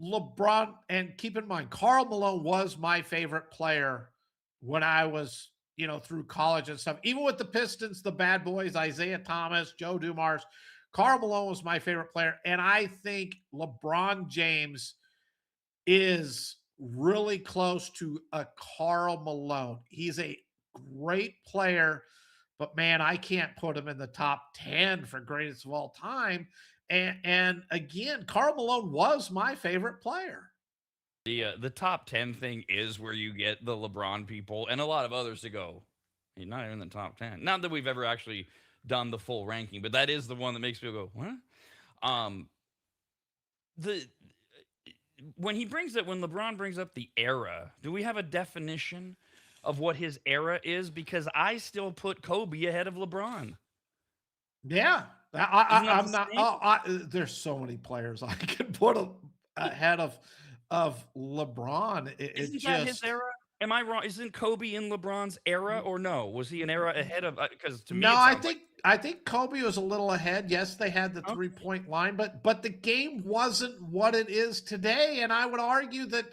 LeBron, and keep in mind, Karl Malone was my favorite player when I was, through college and stuff. Even with the Pistons, the bad boys, Isaiah Thomas, Joe Dumars, Karl Malone was my favorite player, and I think LeBron James is really close to a Karl Malone. He's a great player, but man, I can't put him in the top 10 for greatest of all time. And again, Karl Malone was my favorite player. The top 10 thing is where you get the LeBron people and a lot of others to go, he's not even in the top 10. Not that we've ever actually done the full ranking, but that is the one that makes people go, what? When LeBron brings up the era, do we have a definition of what his era is? Because I still put Kobe ahead of LeBron. Yeah, I'm not. There's so many players I could put ahead of LeBron. Isn't that his era? Am I wrong? Isn't Kobe in LeBron's era, or no? Was he an era ahead of? Because to me, no, I think Kobe was a little ahead. Yes, they had the 3-point line, but the game wasn't what it is today. And I would argue that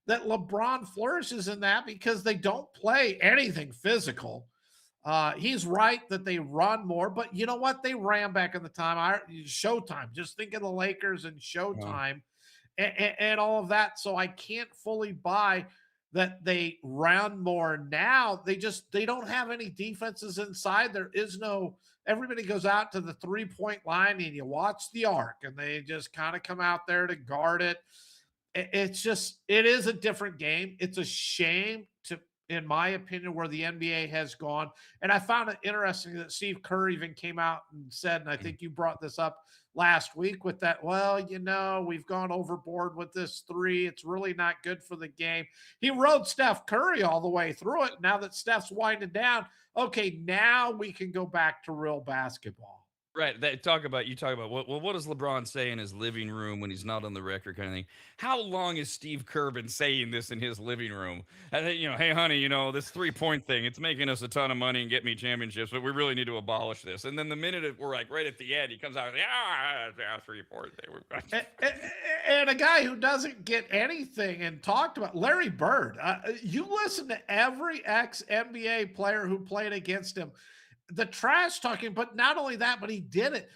that LeBron flourishes in that because they don't play anything physical. He's right that they run more, but you know what? They ran back in the time. Showtime. Just think of the Lakers and Well, Showtime and all of that. So I can't fully buy that they run more now. They don't have any defenses inside. There is no everybody goes out to the 3-point line and you watch the arc and they just kind of come out there to guard it. It's just it is a different game. It's a shame to in my opinion, where the NBA has gone. And I found it interesting that Steve Kerr even came out and said, and I think you brought this up last week with that, well, we've gone overboard with this three. It's really not good for the game. He rode Steph Curry all the way through it. Now that Steph's winding down, okay, now we can go back to real basketball. right. You talk about what does LeBron say in his living room when he's not on the record kind of thing. How long has Steve Kerr been saying this in his living room? And hey honey, this 3-point thing, it's making us a ton of money and get me championships, but we really need to abolish this. And then the minute we're like right at the end, he comes out and 3-point thing. And a guy who doesn't get anything and talked about Larry Bird. You listen to every ex NBA player who played against him. The trash talking, but not only that, but he did it.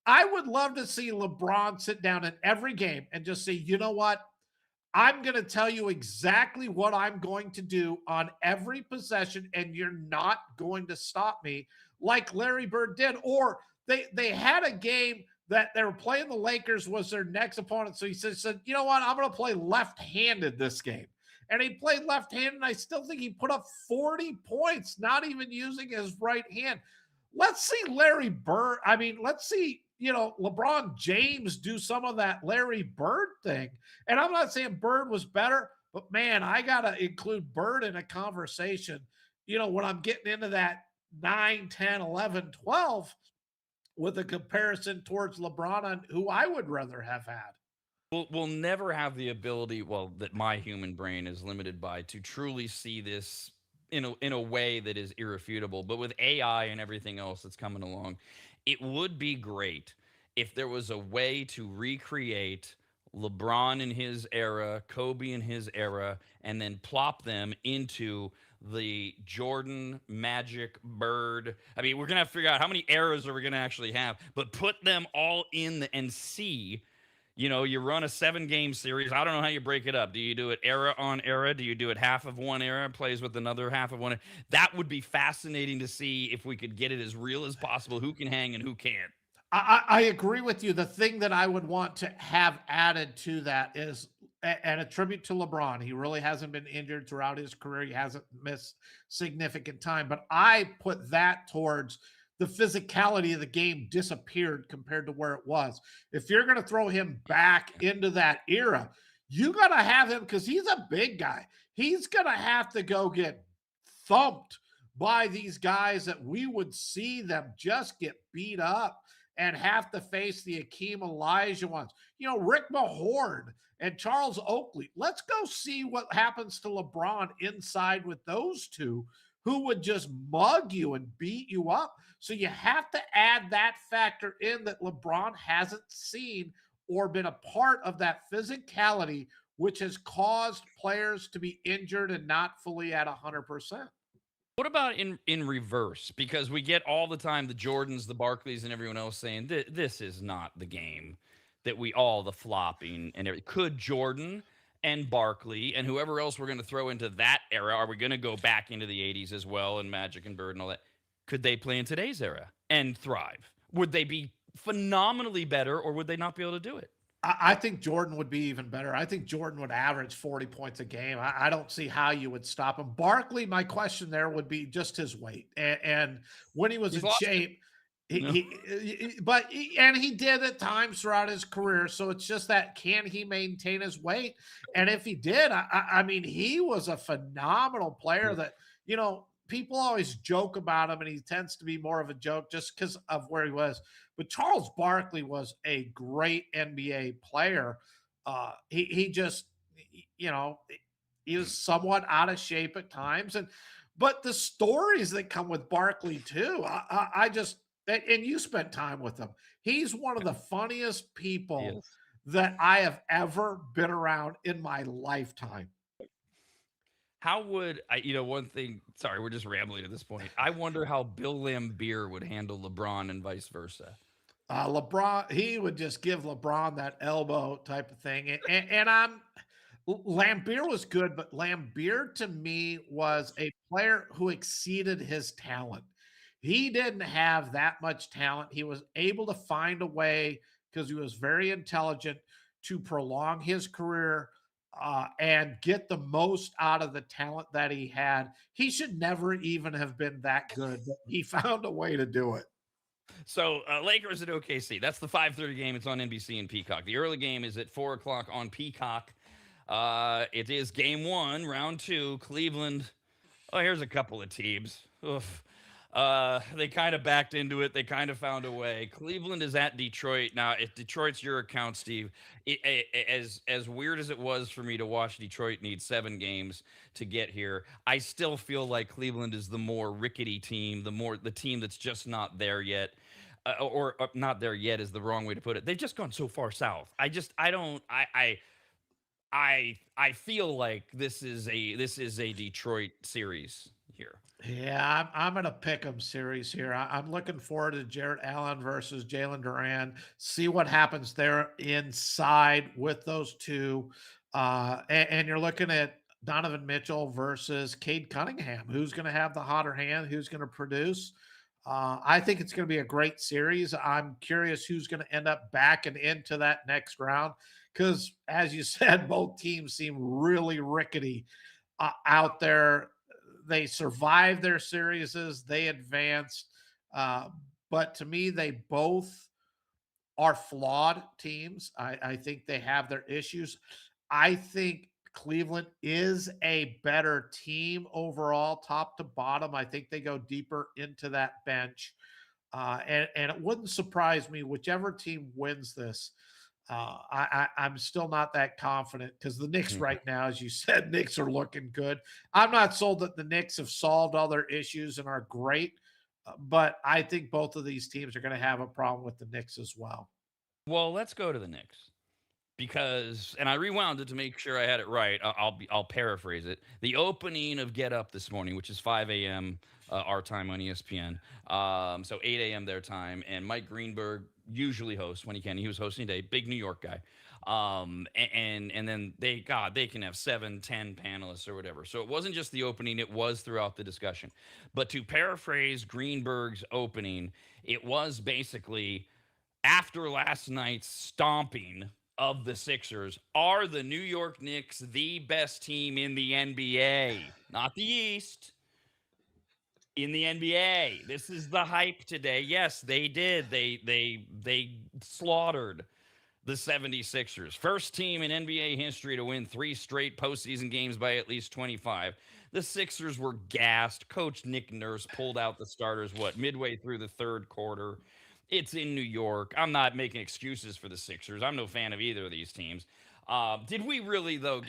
I would love to see LeBron sit down in every game and just say, you know what? I'm going to tell you exactly what I'm going to do on every possession, and you're not going to stop me like Larry Bird did. Or they had a game that they were playing the Lakers was their next opponent. So he said, you know what? I'm going to play left-handed this game. And he played left-handed, and I still think he put up 40 points, not even using his right hand. Let's see Larry Bird. I mean, let's see, LeBron James do some of that Larry Bird thing. And I'm not saying Bird was better, but man, I got to include Bird in a conversation, when I'm getting into that 9, 10, 11, 12 with a comparison towards LeBron on who I would rather have had. We'll never have the ability, that my human brain is limited by, to truly see this in a way that is irrefutable. But with AI and everything else that's coming along, it would be great if there was a way to recreate LeBron in his era, Kobe in his era, and then plop them into the Jordan, Magic, Bird. I mean, we're gonna have to figure out how many eras are we gonna actually have, but put them all in and see. You run a 7-game series. I don't know how you break it up. Do you do it era on era? Do you do it half of one era, plays with another half of one? That would be fascinating to see if we could get it as real as possible. Who can hang and who can't? I agree with you. The thing that I would want to have added to that is, and a tribute to LeBron. He really hasn't been injured throughout his career. He hasn't missed significant time. But I put that towards the physicality of the game disappeared compared to where it was. If you're going to throw him back into that era, you got to have him because he's a big guy. He's going to have to go get thumped by these guys that we would see them just get beat up and have to face the Akeem Elijah ones. Rick Mahorn and Charles Oakley. Let's go see what happens to LeBron inside with those two who would just mug you and beat you up. So you have to add that factor in that LeBron hasn't seen or been a part of that physicality, which has caused players to be injured and not fully at 100%. What about in reverse? Because we get all the time the Jordans, the Barkleys, and everyone else saying this is not the game that the flopping and everything. Could Jordan and Barkley and whoever else we're going to throw into that era, are we going to go back into the 80s as well and Magic and Bird and all that? Could they play in today's era and thrive? Would they be phenomenally better, or would they not be able to do it? I think Jordan would be even better. I think Jordan would average 40 points a game. I don't see how you would stop him. Barkley, my question there would be just his weight. And when he was in shape, he did at times throughout his career. So it's just that, can he maintain his weight? And if he did, I mean, he was a phenomenal player that, people always joke about him, and he tends to be more of a joke just because of where he was. But Charles Barkley was a great NBA player. He just, he was somewhat out of shape at times. But the stories that come with Barkley too, I just, and you spent time with him. He's one of the funniest people that I have ever been around in my lifetime. How would I, one thing, sorry, we're just rambling at this point. I wonder how Bill Laimbeer would handle LeBron and vice versa. LeBron, he would just give LeBron that elbow type of thing. And Lambeer was good, but Lambeer to me was a player who exceeded his talent. He didn't have that much talent. He was able to find a way because he was very intelligent to prolong his career and get the most out of the talent that he had. He should never even have been that good, but he found a way to do it. So Lakers at OKC. That's the 5:30 game. It's on NBC and Peacock. The early game is at 4 o'clock on Peacock. It is game one, round two. Cleveland. Oh, here's a couple of teams. Oof. They kind of backed into it. They kind of found a way. Cleveland is at Detroit now. If Detroit's your account, Steve, as weird as it was for me to watch Detroit need 7 games to get here, I still feel like Cleveland is the more rickety team, the team that's just not there yet. Or not there yet is the wrong way to put it. They've just gone so far south. I don't I feel like this is a Detroit series here. Yeah, I'm going to pick 'em series here. I'm looking forward to Jarrett Allen versus Jalen Duran. See what happens there inside with those two. And you're looking at Donovan Mitchell versus Cade Cunningham. Who's going to have the hotter hand? Who's going to produce? I think it's going to be a great series. I'm curious who's going to end up backing into that next round because, as you said, both teams seem really rickety out there. They survived their series, they advanced. Uh, but to me, they both are flawed teams. I think they have their issues. I think Cleveland is a better team overall, top to bottom. I think they go deeper into that bench. And it wouldn't surprise me, whichever team wins this. I'm still not that confident because the Knicks Mhm. right now, as you said, Knicks are looking good. I'm not sold that the Knicks have solved all their issues and are great, but I think both of these teams are going to have a problem with the Knicks as well. Well, let's go to the Knicks because, and I rewound it to make sure I had it right. I'll paraphrase it. The opening of Get Up this morning, which is 5 a.m. Our time on ESPN, so 8 a.m. their time, and Mike Greenberg usually hosts when he can. He was hosting today, big New York guy. And then they can have 7, 10 panelists or whatever. So it wasn't just the opening; it was throughout the discussion. But to paraphrase Greenberg's opening, it was basically after last night's stomping of the Sixers, are the New York Knicks the best team in the NBA? Not the East, in the NBA. This is the hype today. Yes, they did. They slaughtered the 76ers. First team in NBA history to win 3 straight postseason games by at least 25. The Sixers were gassed. Coach Nick Nurse pulled out the starters, midway through the third quarter. It's in New York. I'm not making excuses for the Sixers. I'm no fan of either of these teams. Did we really, though,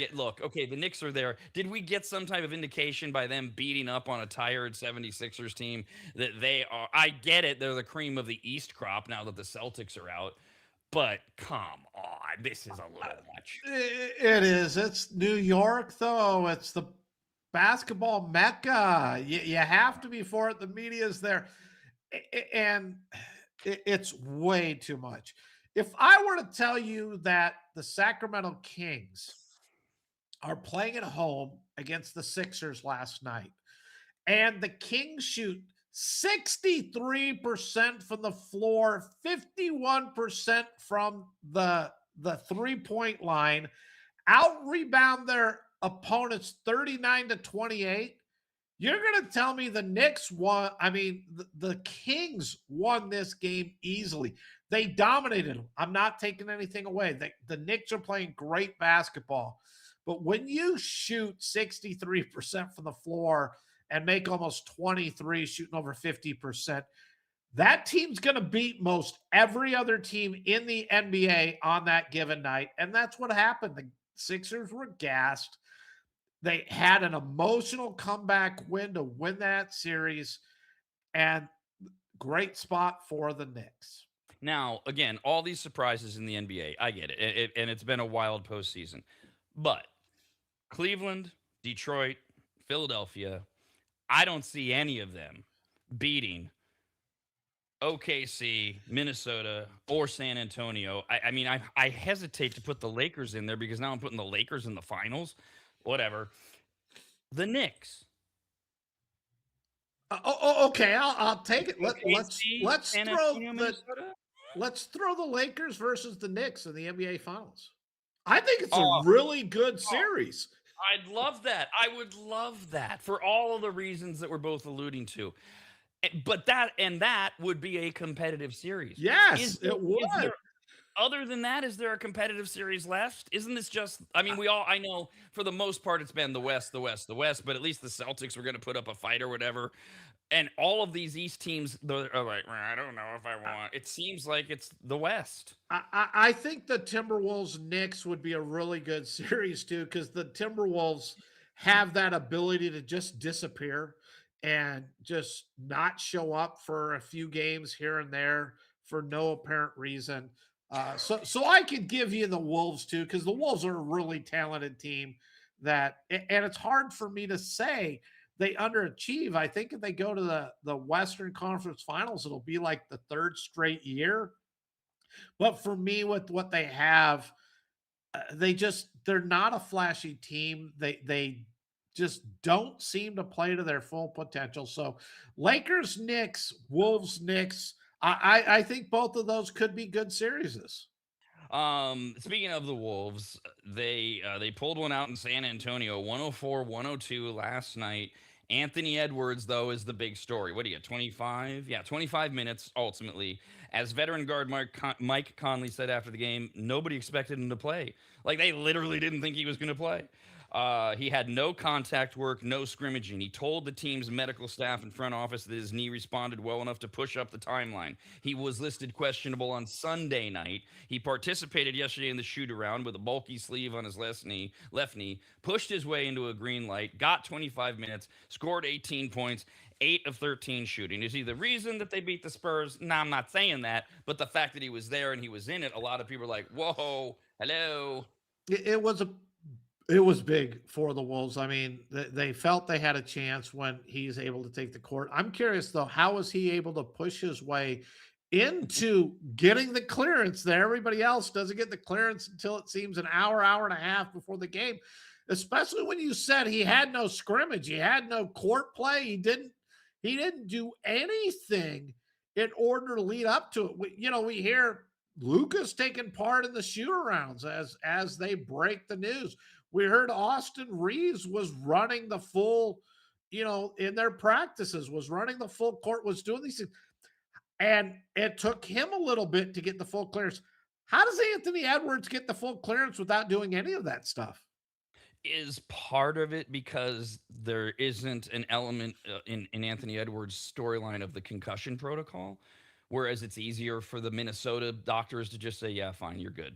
okay, the Knicks are there. Did we get some type of indication by them beating up on a tired 76ers team that they are? I get it. They're the cream of the East crop now that the Celtics are out. But come on, this is a little much. It is. It's New York, though. It's the basketball mecca. You have to be for it. The media is there. And it's way too much. If I were to tell you that the Sacramento Kings are playing at home against the Sixers last night, and the Kings shoot 63% from the floor, 51% from the 3-point line, out rebound their opponents 39-28. You're going to tell me the Knicks won? I mean, the Kings won this game easily. They dominated them. I'm not taking anything away. The Knicks are playing great basketball. But when you shoot 63% from the floor and make almost 23, shooting over 50%, that team's going to beat most every other team in the NBA on that given night. And that's what happened. The Sixers were gassed. They had an emotional comeback win to win that series, and great spot for the Knicks. Now, again, all these surprises in the NBA, I get it, and it's been a wild postseason. But Cleveland, Detroit, Philadelphia, I don't see any of them beating OKC, Minnesota, or San Antonio. I mean, I hesitate to put the Lakers in there because now I'm putting the Lakers in the finals. Whatever. The Knicks, Okay, I'll take it. OKC, San Antonio, Minnesota. Let's throw the Lakers versus the Knicks in the NBA Finals. I think it's a Oh, really good series. I'd love that. I would love that for all of the reasons that we're both alluding to. But that would be a competitive series. Yes, Is it would. other than that, is there a competitive series left? Isn't this just, I mean, I know for the most part it's been the West, but at least the Celtics were going to put up a fight or whatever. And all of these East teams, they're like, "Well, I don't know if I want." It seems like it's the West. I think the Timberwolves Knicks would be a really good series too, because the Timberwolves have that ability to just disappear and just not show up for a few games here and there for no apparent reason. So I could give you the Wolves too, because the Wolves are a really talented team and it's hard for me to say they underachieve. I think if they go to the Western Conference Finals, it'll be like the third straight year. But for me, with what they have, they're not a flashy team. They just don't seem to play to their full potential. So Lakers, Knicks, Wolves, Knicks. I think both of those could be good series. Speaking of the Wolves, they pulled one out in San Antonio, 104-102 last night. Anthony Edwards, though, is the big story. What do you get? 25? Yeah, 25 minutes ultimately. As veteran guard Mike Conley said after the game, nobody expected him to play. Like, they literally didn't think he was going to play. He had no contact work, no scrimmaging. He told the team's medical staff and front office that his knee responded well enough to push up the timeline. He was listed questionable on Sunday night. He participated yesterday in the shoot around with a bulky sleeve on his left knee, pushed his way into a green light, got 25 minutes, scored 18 points, 8 of 13 shooting. Is he the reason that they beat the Spurs? No, I'm not saying that. But the fact that he was there and he was in it, a lot of people are like, whoa, hello. It was big for the Wolves. I mean, they felt they had a chance when he's able to take the court. I'm curious, though, how was he able to push his way into getting the clearance there? Everybody else doesn't get the clearance until it seems an hour and a half before the game, especially when you said he had no scrimmage. He had no court play. He didn't do anything in order to lead up to it. We hear Lucas taking part in the shoot-arounds as they break the news. We heard Austin Reeves was running the full, in their practices, was running the full court, was doing these things. And it took him a little bit to get the full clearance. How does Anthony Edwards get the full clearance without doing any of that stuff? Is part of it because there isn't an element in Anthony Edwards' storyline of the concussion protocol, whereas it's easier for the Minnesota doctors to just say, yeah, fine, you're good.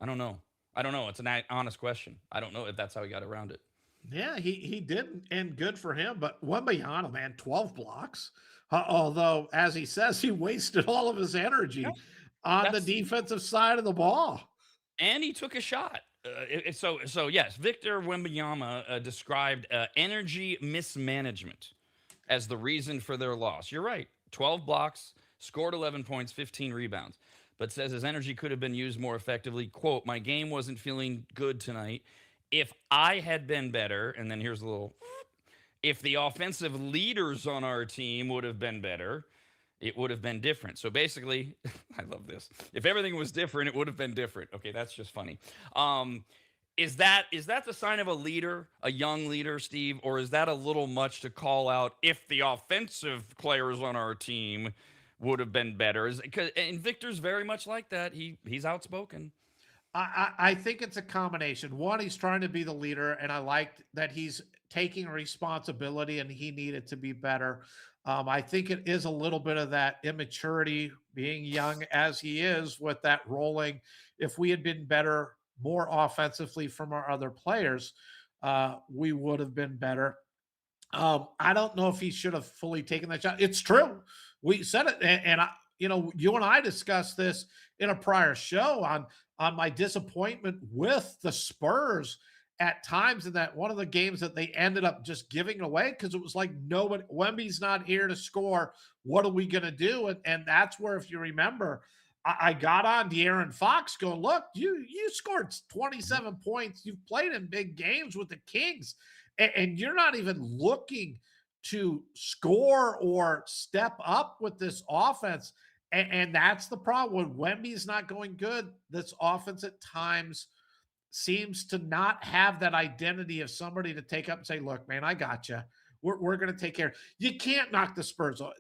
I don't know. It's an honest question. I don't know if that's how he got around it. Yeah, he did, and good for him. But Wembanyama, man, 12 blocks. Although, as he says, he wasted all of his energy on the defensive side of the ball. And he took a shot. So yes, Victor Wembanyama described energy mismanagement as the reason for their loss. You're right. 12 blocks, scored 11 points, 15 rebounds. But says his energy could have been used more effectively. Quote, my game wasn't feeling good tonight. If I had been better, and then here's a little, if the offensive leaders on our team would have been better, it would have been different. So basically, I love this. If everything was different, it would have been different. Okay, that's just funny. Is that the sign of a leader, a young leader, Steve? Or is that a little much to call out if the offensive players on our team would have been better? And Victor's very much like that. He's outspoken. I think it's a combination. One, he's trying to be the leader, and I liked that he's taking responsibility and he needed to be better. I think it is a little bit of that immaturity, being young as he is with that rolling. If we had been better, more offensively from our other players, we would have been better. I don't know if he should have fully taken that shot. It's true. We said it, and you and I discussed this in a prior show on my disappointment with the Spurs at times in that one of the games that they ended up just giving away because it was like nobody, Wemby's not here to score. What are we going to do? And that's where, if you remember, I got on De'Aaron Fox going, look, you scored 27 points. You've played in big games with the Kings, and you're not even looking to score or step up with this offense. And that's the problem. When Wemby's not going good, this offense at times seems to not have that identity of somebody to take up and say, look, man, I got you. We're going to take care. You can't knock the Spurs off.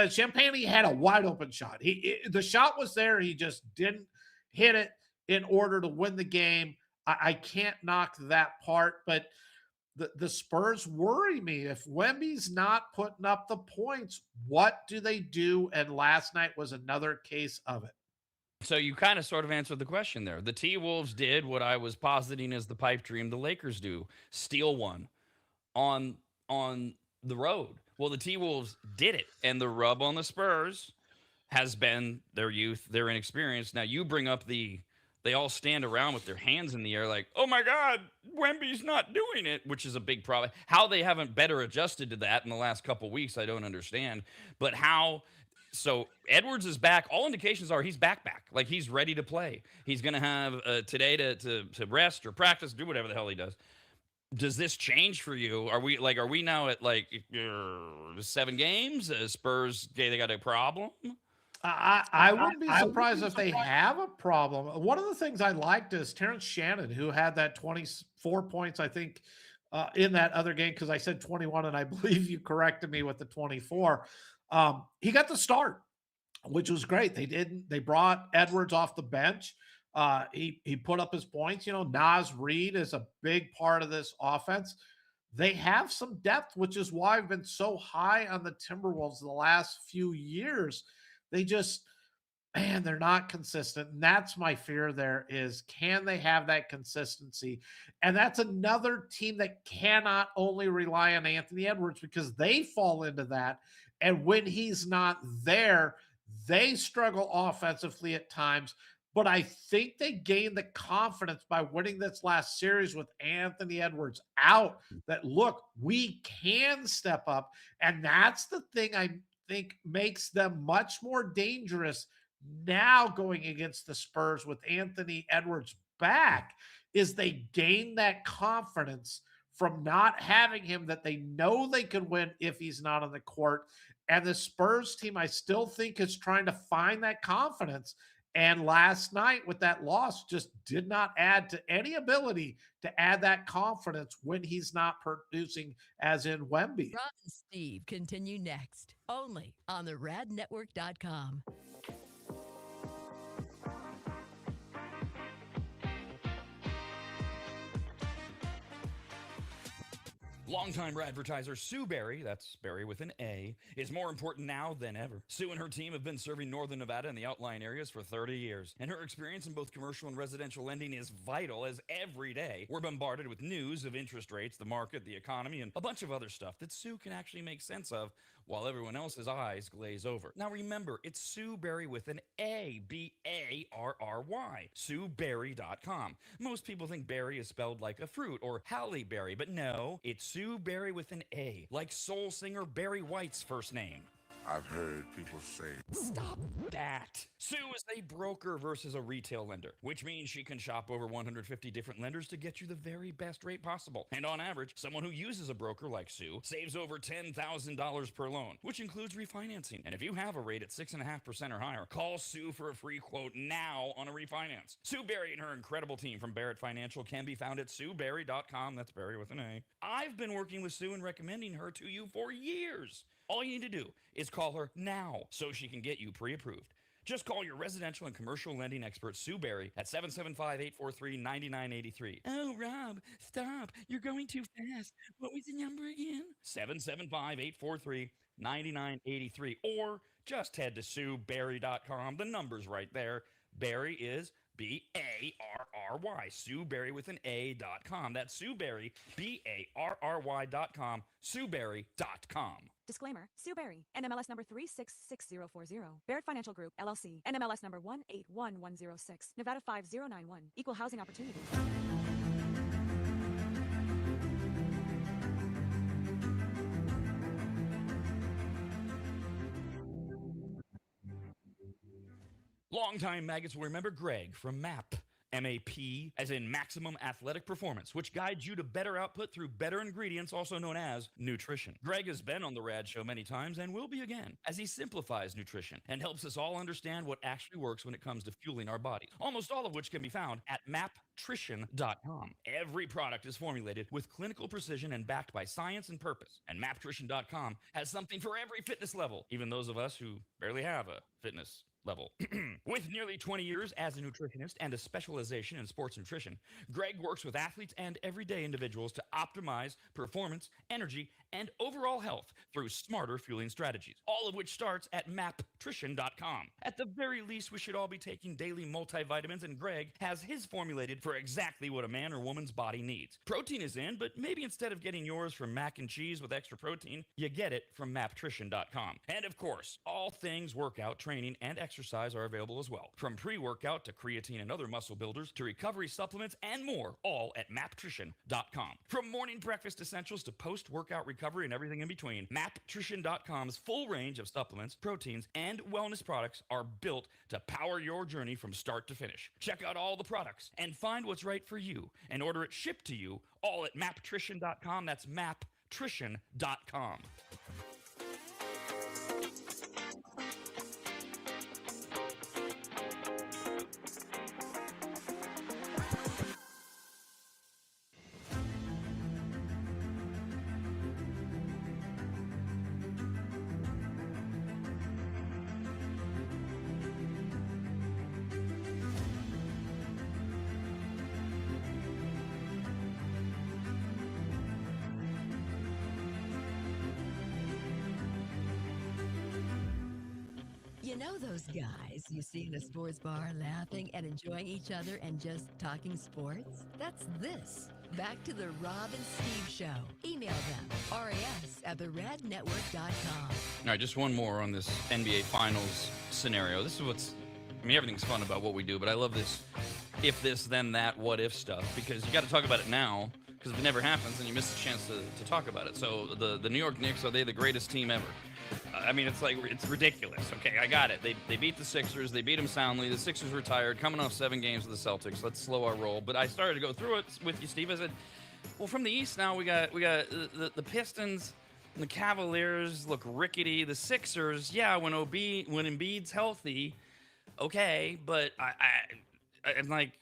Champagne had a wide open shot. The shot was there. He just didn't hit it in order to win the game. I can't knock that part, but the Spurs worry me. If Wemby's not putting up the points, what do they do? And last night was another case of it. So you kind of sort of answered the question there. The T-Wolves did what I was positing as the pipe dream the Lakers do, steal one on the road. Well, the T-Wolves did it, and the rub on the Spurs has been their youth, their inexperience. Now you bring up they all stand around with their hands in the air like, oh my God, Wemby's not doing it, which is a big problem. How they haven't better adjusted to that in the last couple weeks, I don't understand. But how... So Edwards is back. All indications are he's back. Like he's ready to play. He's going to have today to rest or practice, do whatever the hell he does. Does this change for you? Are we now at like 7 games? Spurs, they got a problem? I wouldn't be surprised if they have a problem. One of the things I liked is Terrence Shannon, who had that 24 points, I think, in that other game, because I said 21, and I believe you corrected me with the 24. He got the start, which was great. They brought Edwards off the bench. He put up his points. Naz Reid is a big part of this offense. They have some depth, which is why I've been so high on the Timberwolves the last few years. They just, man, they're not consistent. And that's my fear there is, can they have that consistency? And that's another team that cannot only rely on Anthony Edwards, because they fall into that. And when he's not there, they struggle offensively at times. But I think they gained the confidence by winning this last series with Anthony Edwards out, that, look, we can step up. And that's the thing I think makes them much more dangerous now going against the Spurs with Anthony Edwards back, is they gain that confidence from not having him, that they know they can win if he's not on the court. And the Spurs team, I still think, is trying to find that confidence. And last night with that loss just did not add to any ability to add that confidence when he's not producing as in Wemby. Rob and Steve continue next, only on the radnetwork.com. Longtime advertiser Sue Berry, that's Berry with an A, is more important now than ever. Sue and her team have been serving Northern Nevada and the outlying areas for 30 years, and her experience in both commercial and residential lending is vital, as every day we're bombarded with news of interest rates, the market, the economy, and a bunch of other stuff that Sue can actually make sense of while everyone else's eyes glaze over. Now remember, it's Sue Berry with an A, B-A-R-R-Y, SueBerry.com. Most people think berry is spelled like a fruit or Halle Berry, but no, it's Sue Berry with an A, like soul singer Barry White's first name. I've heard people say. Stop that. Sue is a broker versus a retail lender, which means she can shop over 150 different lenders to get you the very best rate possible. And on average, someone who uses a broker like Sue saves over $10,000 per loan, which includes refinancing. And if you have a rate at 6.5% or higher, call Sue for a free quote now on a refinance. Sue Berry and her incredible team from Barrett Financial can be found at SueBerry.com. That's Berry with an A. I've been working with Sue and recommending her to you for years. All you need to do is call her now so she can get you pre-approved. Just call your residential and commercial lending expert, Sue Berry, at 775-843-9983. Oh, Rob, stop. You're going too fast. What was the number again? 775-843-9983. Or just head to SueBerry.com. The number's right there. Berry is B-A-R-R-Y. Sue Berry with an A.com. That's Sue Berry, B-A-R-R-Y.com. SueBerry.com. Disclaimer, Sue Berry, NMLS number 366040. Barrett Financial Group, LLC, NMLS number 181106, Nevada 5091, Equal Housing Opportunity. Longtime maggots will remember Greg from MAP. MAP, as in Maximum Athletic Performance, which guides you to better output through better ingredients, also known as nutrition. Greg has been on the Rad Show many times and will be again, as he simplifies nutrition and helps us all understand what actually works when it comes to fueling our bodies, almost all of which can be found at maptrition.com. Every product is formulated with clinical precision and backed by science and purpose, and maptrition.com has something for every fitness level, even those of us who barely have a fitness level. With nearly 20 years as a nutritionist and a specialization in sports nutrition, Greg works with athletes and everyday individuals to optimize performance, energy, and overall health through smarter fueling strategies, all of which starts at maptrition.com. At the very least, we should all be taking daily multivitamins, and Greg has his formulated for exactly what a man or woman's body needs. Protein is in, but maybe instead of getting yours from mac and cheese with extra protein, you get it from maptrition.com. And of course, all things workout, training, and exercise are available as well. From pre-workout to creatine and other muscle builders to recovery supplements and more, all at maptrition.com. From morning breakfast essentials to post-workout recovery and everything in between, maptrition.com's full range of supplements, proteins, and wellness products are built to power your journey from start to finish. Check out all the products and find what's right for you and order it shipped to you all at maptrition.com. That's maptrition.com. You know those guys you see in a sports bar laughing and enjoying each other and just talking sports? That's this. Back to the Rob and Steve Show. Email them, ras@theradnetwork.com. All right, just one more on this NBA Finals scenario. This is everything's fun about what we do, but I love this if this, then that, what if stuff, because you got to talk about it now, because if it never happens, then you miss the chance to talk about it. So the New York Knicks, are they the greatest team ever? I mean, it's ridiculous. Okay, I got it. They beat the Sixers. They beat them soundly. The Sixers retired, coming off 7 games with the Celtics. Let's slow our roll. But I started to go through it with you, Steve. I said, well, from the East now, we got the Pistons. The Cavaliers look rickety. The Sixers, yeah, when Embiid's healthy, okay, but I'm like,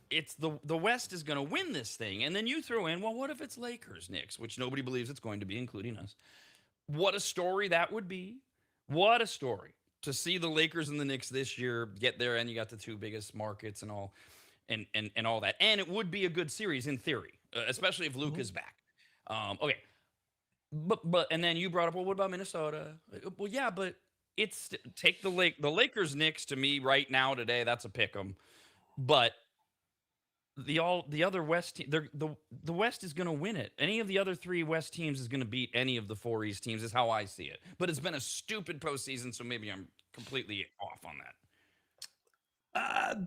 it's the West is going to win this thing. And then you throw in, well, what if it's Lakers, Knicks, which nobody believes it's going to be, including us. What a story that would be. What a story to see the Lakers and the Knicks this year get there, and you got the 2 biggest markets and all and all that. And it would be a good series in theory, especially if Luke is back. Okay. But and then you brought up, well, what about Minnesota? Well, yeah, but it's take the Lakers Knicks to me right now today, that's a pick 'em. But the other West the West is going to win it. Any of the other 3 West teams is going to beat any of the 4 East teams, is how I see it. But it's been a stupid postseason, so maybe I'm completely off on that.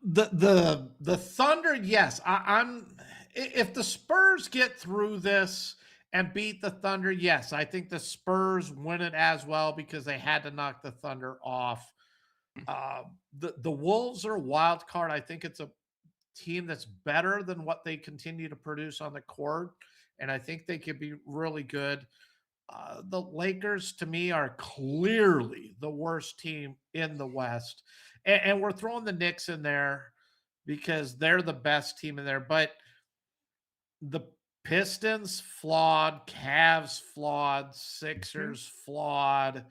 The Thunder, yes. I'm if the Spurs get through this and beat the Thunder, yes, I think the Spurs win it as well because they had to knock the Thunder off. The Wolves are a wild card. I think it's a team that's better than what they continue to produce on the court, and I think they could be really good. The Lakers, to me, are clearly the worst team in the West, and we're throwing the Knicks in there because they're the best team in there. But the Pistons flawed, Cavs flawed, Sixers flawed.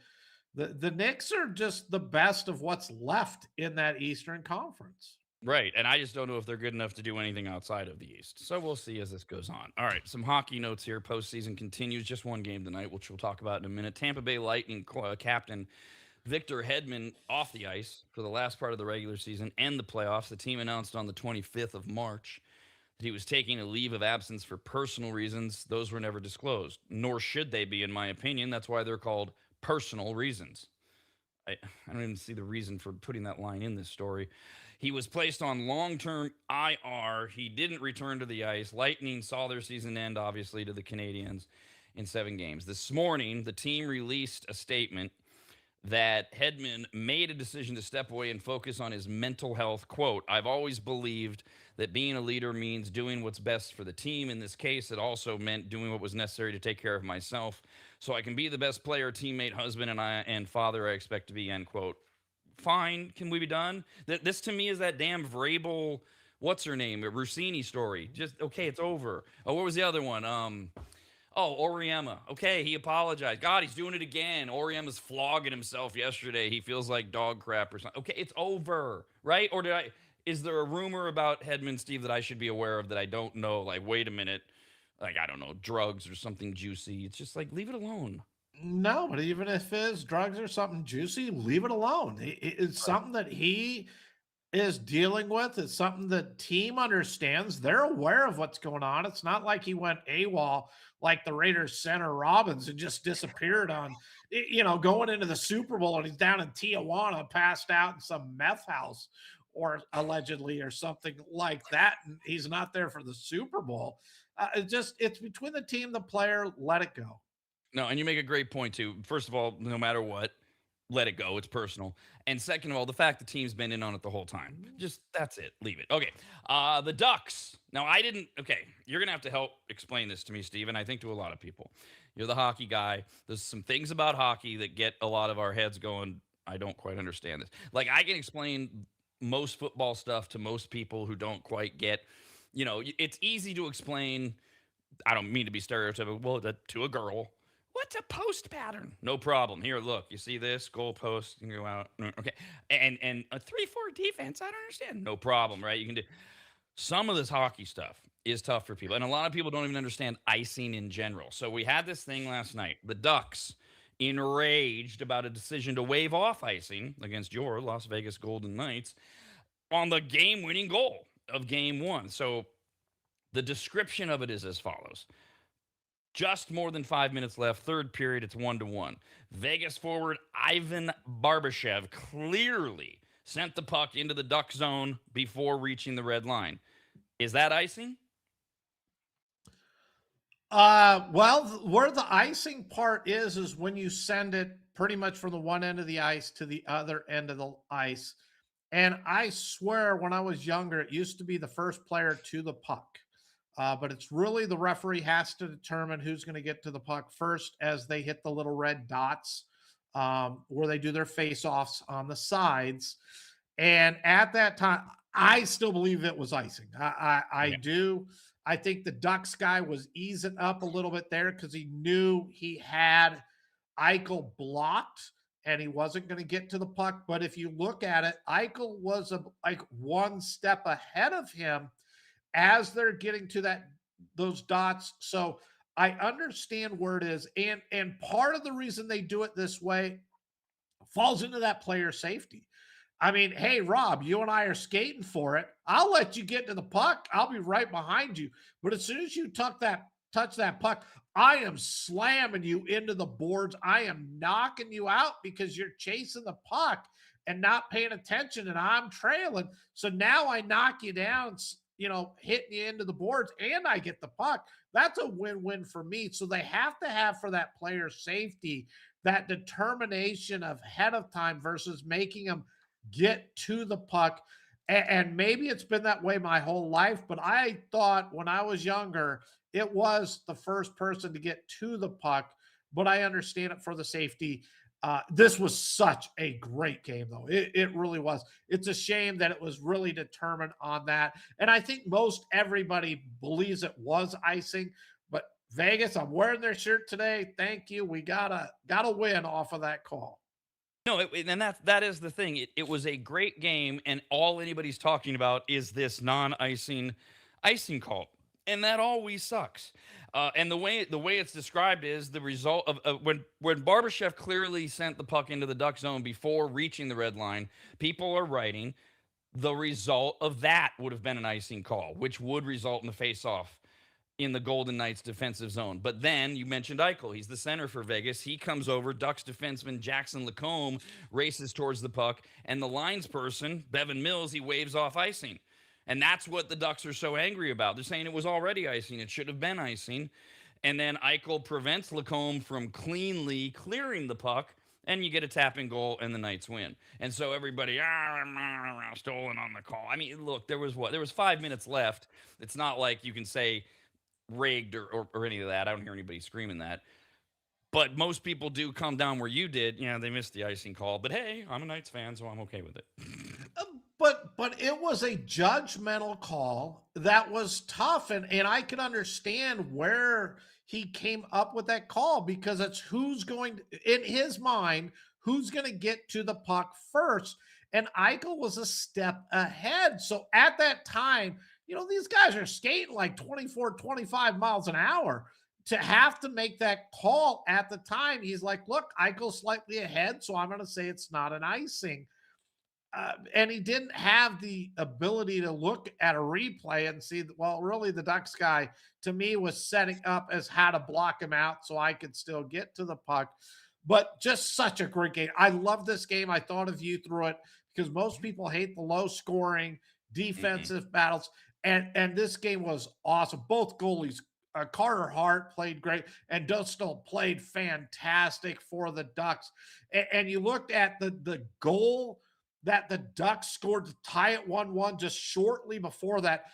The Knicks are just the best of what's left in that Eastern Conference. Right, and I just don't know if they're good enough to do anything outside of the East. So we'll see as this goes on. All right, some hockey notes here. Postseason continues. Just one game tonight, which we'll talk about in a minute. Tampa Bay Lightning captain Victor Hedman off the ice for the last part of the regular season and the playoffs. The team announced on the 25th of March that he was taking a leave of absence for personal reasons. Those were never disclosed, nor should they be, in my opinion. That's why they're called personal reasons. I don't even see the reason for putting that line in this story. He was placed on long-term IR. He didn't return to the ice. Lightning saw their season end, obviously, to the Canadiens in 7 games. This morning, the team released a statement that Hedman made a decision to step away and focus on his mental health. Quote, I've always believed that being a leader means doing what's best for the team. In this case, it also meant doing what was necessary to take care of myself so I can be the best player, teammate, husband, and father I expect to be, end quote. Fine. Can we be done? This to me is that damn Vrabel, what's her name? A Rossini story. Just, okay, it's over. Oh, what was the other one? Oh, Oriema. Okay, he apologized. God, he's doing it again. Oriema's flogging himself yesterday. He feels like dog crap or something. Okay, it's over, right? Or is there a rumor about Hedman, Steve, that I should be aware of that I don't know? Like, wait a minute. Like, I don't know, drugs or something juicy. It's just like, leave it alone. No, but even if it's drugs or something juicy, leave it alone. It's something that he is dealing with. It's something the team understands. They're aware of what's going on. It's not like he went AWOL like the Raiders center Robbins and just disappeared on, going into the Super Bowl and he's down in Tijuana, passed out in some meth house or allegedly or something like that. And he's not there for the Super Bowl. It's between the team, the player, let it go. No, and you make a great point too. First of all, no matter what, let it go. It's personal. And second of all, the fact the team's been in on it the whole time. Just that's it. Leave it. Okay. The Ducks. Now I didn't. Okay, you're gonna have to help explain this to me, Steven. I think to a lot of people. You're the hockey guy. There's some things about hockey that get a lot of our heads going. I don't quite understand this. Like I can explain most football stuff to most people who don't quite get. It's easy to explain. I don't mean to be stereotypical. Well, to a girl. What's a post pattern? No problem. Here, look. You see this goal post? You go out. Okay, and a 3-4 defense. I don't understand. No problem, right? You can do some of this hockey stuff is tough for people, and a lot of people don't even understand icing in general. So we had this thing last night. The Ducks enraged about a decision to waive off icing against your Las Vegas Golden Knights on the game-winning goal of Game 1. So the description of it is as follows. Just more than 5 minutes left. Third period, it's 1-1. Vegas forward Ivan Barbashev clearly sent the puck into the Duck zone before reaching the red line. Is that icing? Well, where the icing part is when you send it pretty much from the one end of the ice to the other end of the ice. And I swear when I was younger, it used to be the first player to the puck. But it's really the referee has to determine who's going to get to the puck first as they hit the little red dots where they do their face-offs on the sides. And at that time, I still believe it was icing. I do. I think the Ducks guy was easing up a little bit there because he knew he had Eichel blocked and he wasn't going to get to the puck. But if you look at it, Eichel was like one step ahead of him as they're getting to those dots. So I understand where it is. And part of the reason they do it this way falls into that player safety. I mean, hey, Rob, you and I are skating for it. I'll let you get to the puck. I'll be right behind you. But as soon as you touch that puck, I am slamming you into the boards. I am knocking you out because you're chasing the puck and not paying attention, and I'm trailing. So now I knock you down, hitting you into the boards, and I get the puck. That's a win-win for me. So they have to have for that player safety that determination of ahead of time versus making them get to the puck. And maybe it's been that way my whole life, but I thought when I was younger, it was the first person to get to the puck, but I understand it for the safety. This was such a great game, though. It really was. It's a shame that it was really determined on that. And I think most everybody believes it was icing. But Vegas, I'm wearing their shirt today. Thank you. We gotta win off of that call. No, and that is the thing. It was a great game, and all anybody's talking about is this non-icing call, and that always sucks. And the way it's described is the result of when Barbashev clearly sent the puck into the Duck zone before reaching the red line. People are writing the result of that would have been an icing call, which would result in the face-off in the Golden Knights defensive zone. But then you mentioned Eichel. He's the center for Vegas. He comes over. Ducks defenseman Jackson Lacombe races towards the puck. And the lines person, Bevan Mills, he waves off icing. And that's what the Ducks are so angry about. They're saying it was already icing. It should have been icing. And then Eichel prevents Lacombe from cleanly clearing the puck and you get a tapping goal, and the Knights win. And so everybody stolen on the call. I mean, look, there was 5 minutes left. It's not like you can say rigged or any of that. I don't hear anybody screaming that. But most people do come down where you did. Yeah, they missed the icing call. But hey, I'm a Knights fan, so I'm okay with it. But it was a judgmental call that was tough, and I can understand where he came up with that call, because it's who's going in his mind, who's going to get to the puck first. And Eichel was a step ahead. So at that time, these guys are skating like 24, 25 miles an hour. To have to make that call at the time, he's like, look, Eichel's slightly ahead, so I'm going to say it's not an icing. And he didn't have the ability to look at a replay and see, well, really the Ducks guy to me was setting up as how to block him out so I could still get to the puck. But just such a great game. I love this game. I thought of you through it because most people hate the low scoring defensive battles. And this game was awesome. Both goalies, Carter Hart played great, and Dostal played fantastic for the Ducks. And you looked at the goal that the Ducks scored to tie it 1-1 just shortly before that.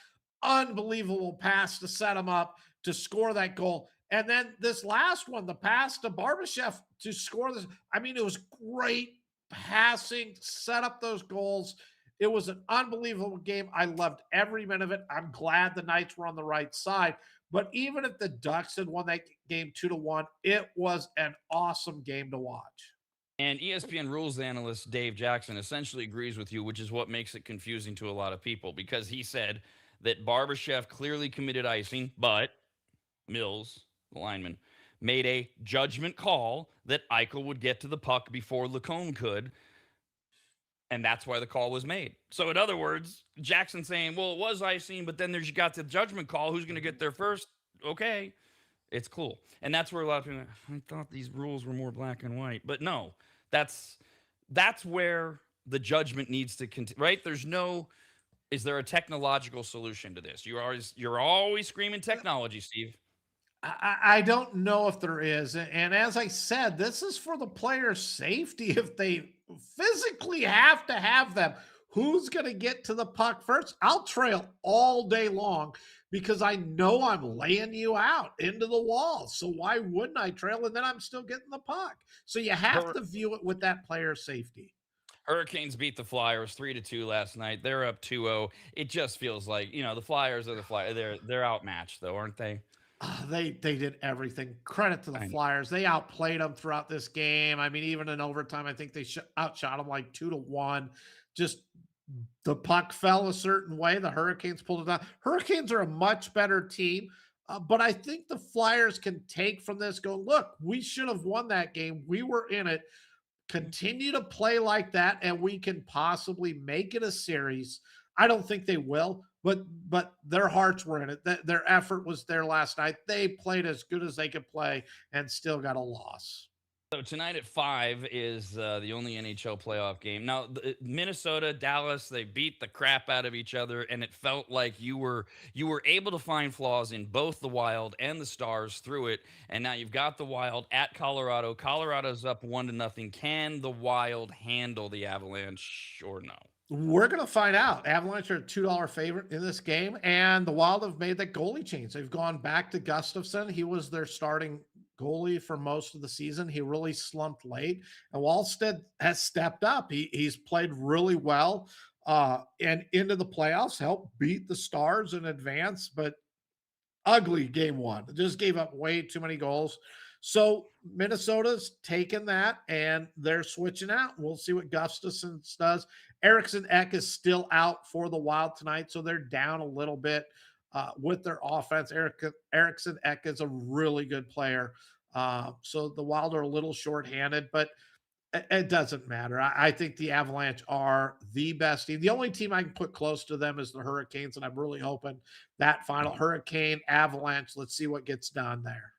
Unbelievable pass to set them up to score that goal. And then this last one, the pass to Barbashev to score this. I mean, it was great passing, set up those goals. It was an unbelievable game. I loved every minute of it. I'm glad the Knights were on the right side. But even if the Ducks had won that game 2-1, it was an awesome game to watch. And ESPN rules analyst Dave Jackson essentially agrees with you, which is what makes it confusing to a lot of people, because he said that Barbashev clearly committed icing, but Mills, the lineman, made a judgment call that Eichel would get to the puck before Lacombe could, and that's why the call was made. So in other words, Jackson saying, well, it was icing, but then you got the judgment call. Who's going to get there first? Okay, it's cool. And that's where a lot of people, I thought these rules were more black and white. But no, that's where the judgment needs to continue, right? Is there a technological solution to this? You're always screaming technology, Steve. I don't know if there is. And as I said, this is for the player's safety. If they physically have to have them, who's going to get to the puck first? I'll trail all day long because I know I'm laying you out into the wall. So why wouldn't I trail? And then I'm still getting the puck. So you have to view it with that player's safety. Hurricanes beat the Flyers 3-2 last night. They're up 2-0. It just feels like, the Flyers are the Flyers. They're outmatched, though, aren't they? They did everything. Credit to the Flyers. They outplayed them throughout this game. I mean, even in overtime, I think they outshot them like 2-1. Just the puck fell a certain way. The Hurricanes pulled it out. Hurricanes are a much better team, but I think the Flyers can take from this, go, look, we should have won that game. We were in it. Continue to play like that, and we can possibly make it a series. I don't think they will, but their hearts were in it. Their effort was there last night. They played as good as they could play and still got a loss. So tonight at 5 is the only NHL playoff game. Now, Minnesota, Dallas, they beat the crap out of each other, and it felt like you were able to find flaws in both the Wild and the Stars through it. And now you've got the Wild at Colorado. Colorado's up 1-0. Can the Wild handle the Avalanche or no? We're going to find out. Avalanche are a $2 favorite in this game, and the Wild have made that goalie change. They've gone back to Gustafsson. He was their starting goalie for most of the season. He really slumped late, and Wallstead has stepped up. He's played really well and into the playoffs, helped beat the Stars in advance, but ugly game one. Just gave up way too many goals. So Minnesota's taken that, and they're switching out. We'll see what Gustafsson does. Eriksson Ek is still out for the Wild tonight, so they're down a little bit with their offense. Eriksson Ek is a really good player. So the Wild are a little shorthanded, but it doesn't matter. I think the Avalanche are the best team. The only team I can put close to them is the Hurricanes, and I'm really hoping that final Hurricane Avalanche, let's see what gets done there.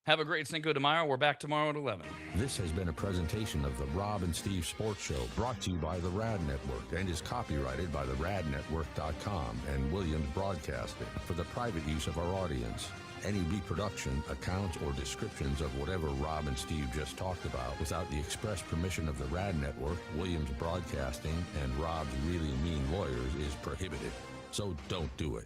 Have a great Cinco de Mayo. We're back tomorrow at 11. This has been a presentation of the Rob and Steve Sports Show, brought to you by the Rad Network and is copyrighted by the radnetwork.com and Williams Broadcasting for the private use of our audience. Any reproduction, accounts, or descriptions of whatever Rob and Steve just talked about without the express permission of the Rad Network, Williams Broadcasting, and Rob's really mean lawyers is prohibited. So don't do it.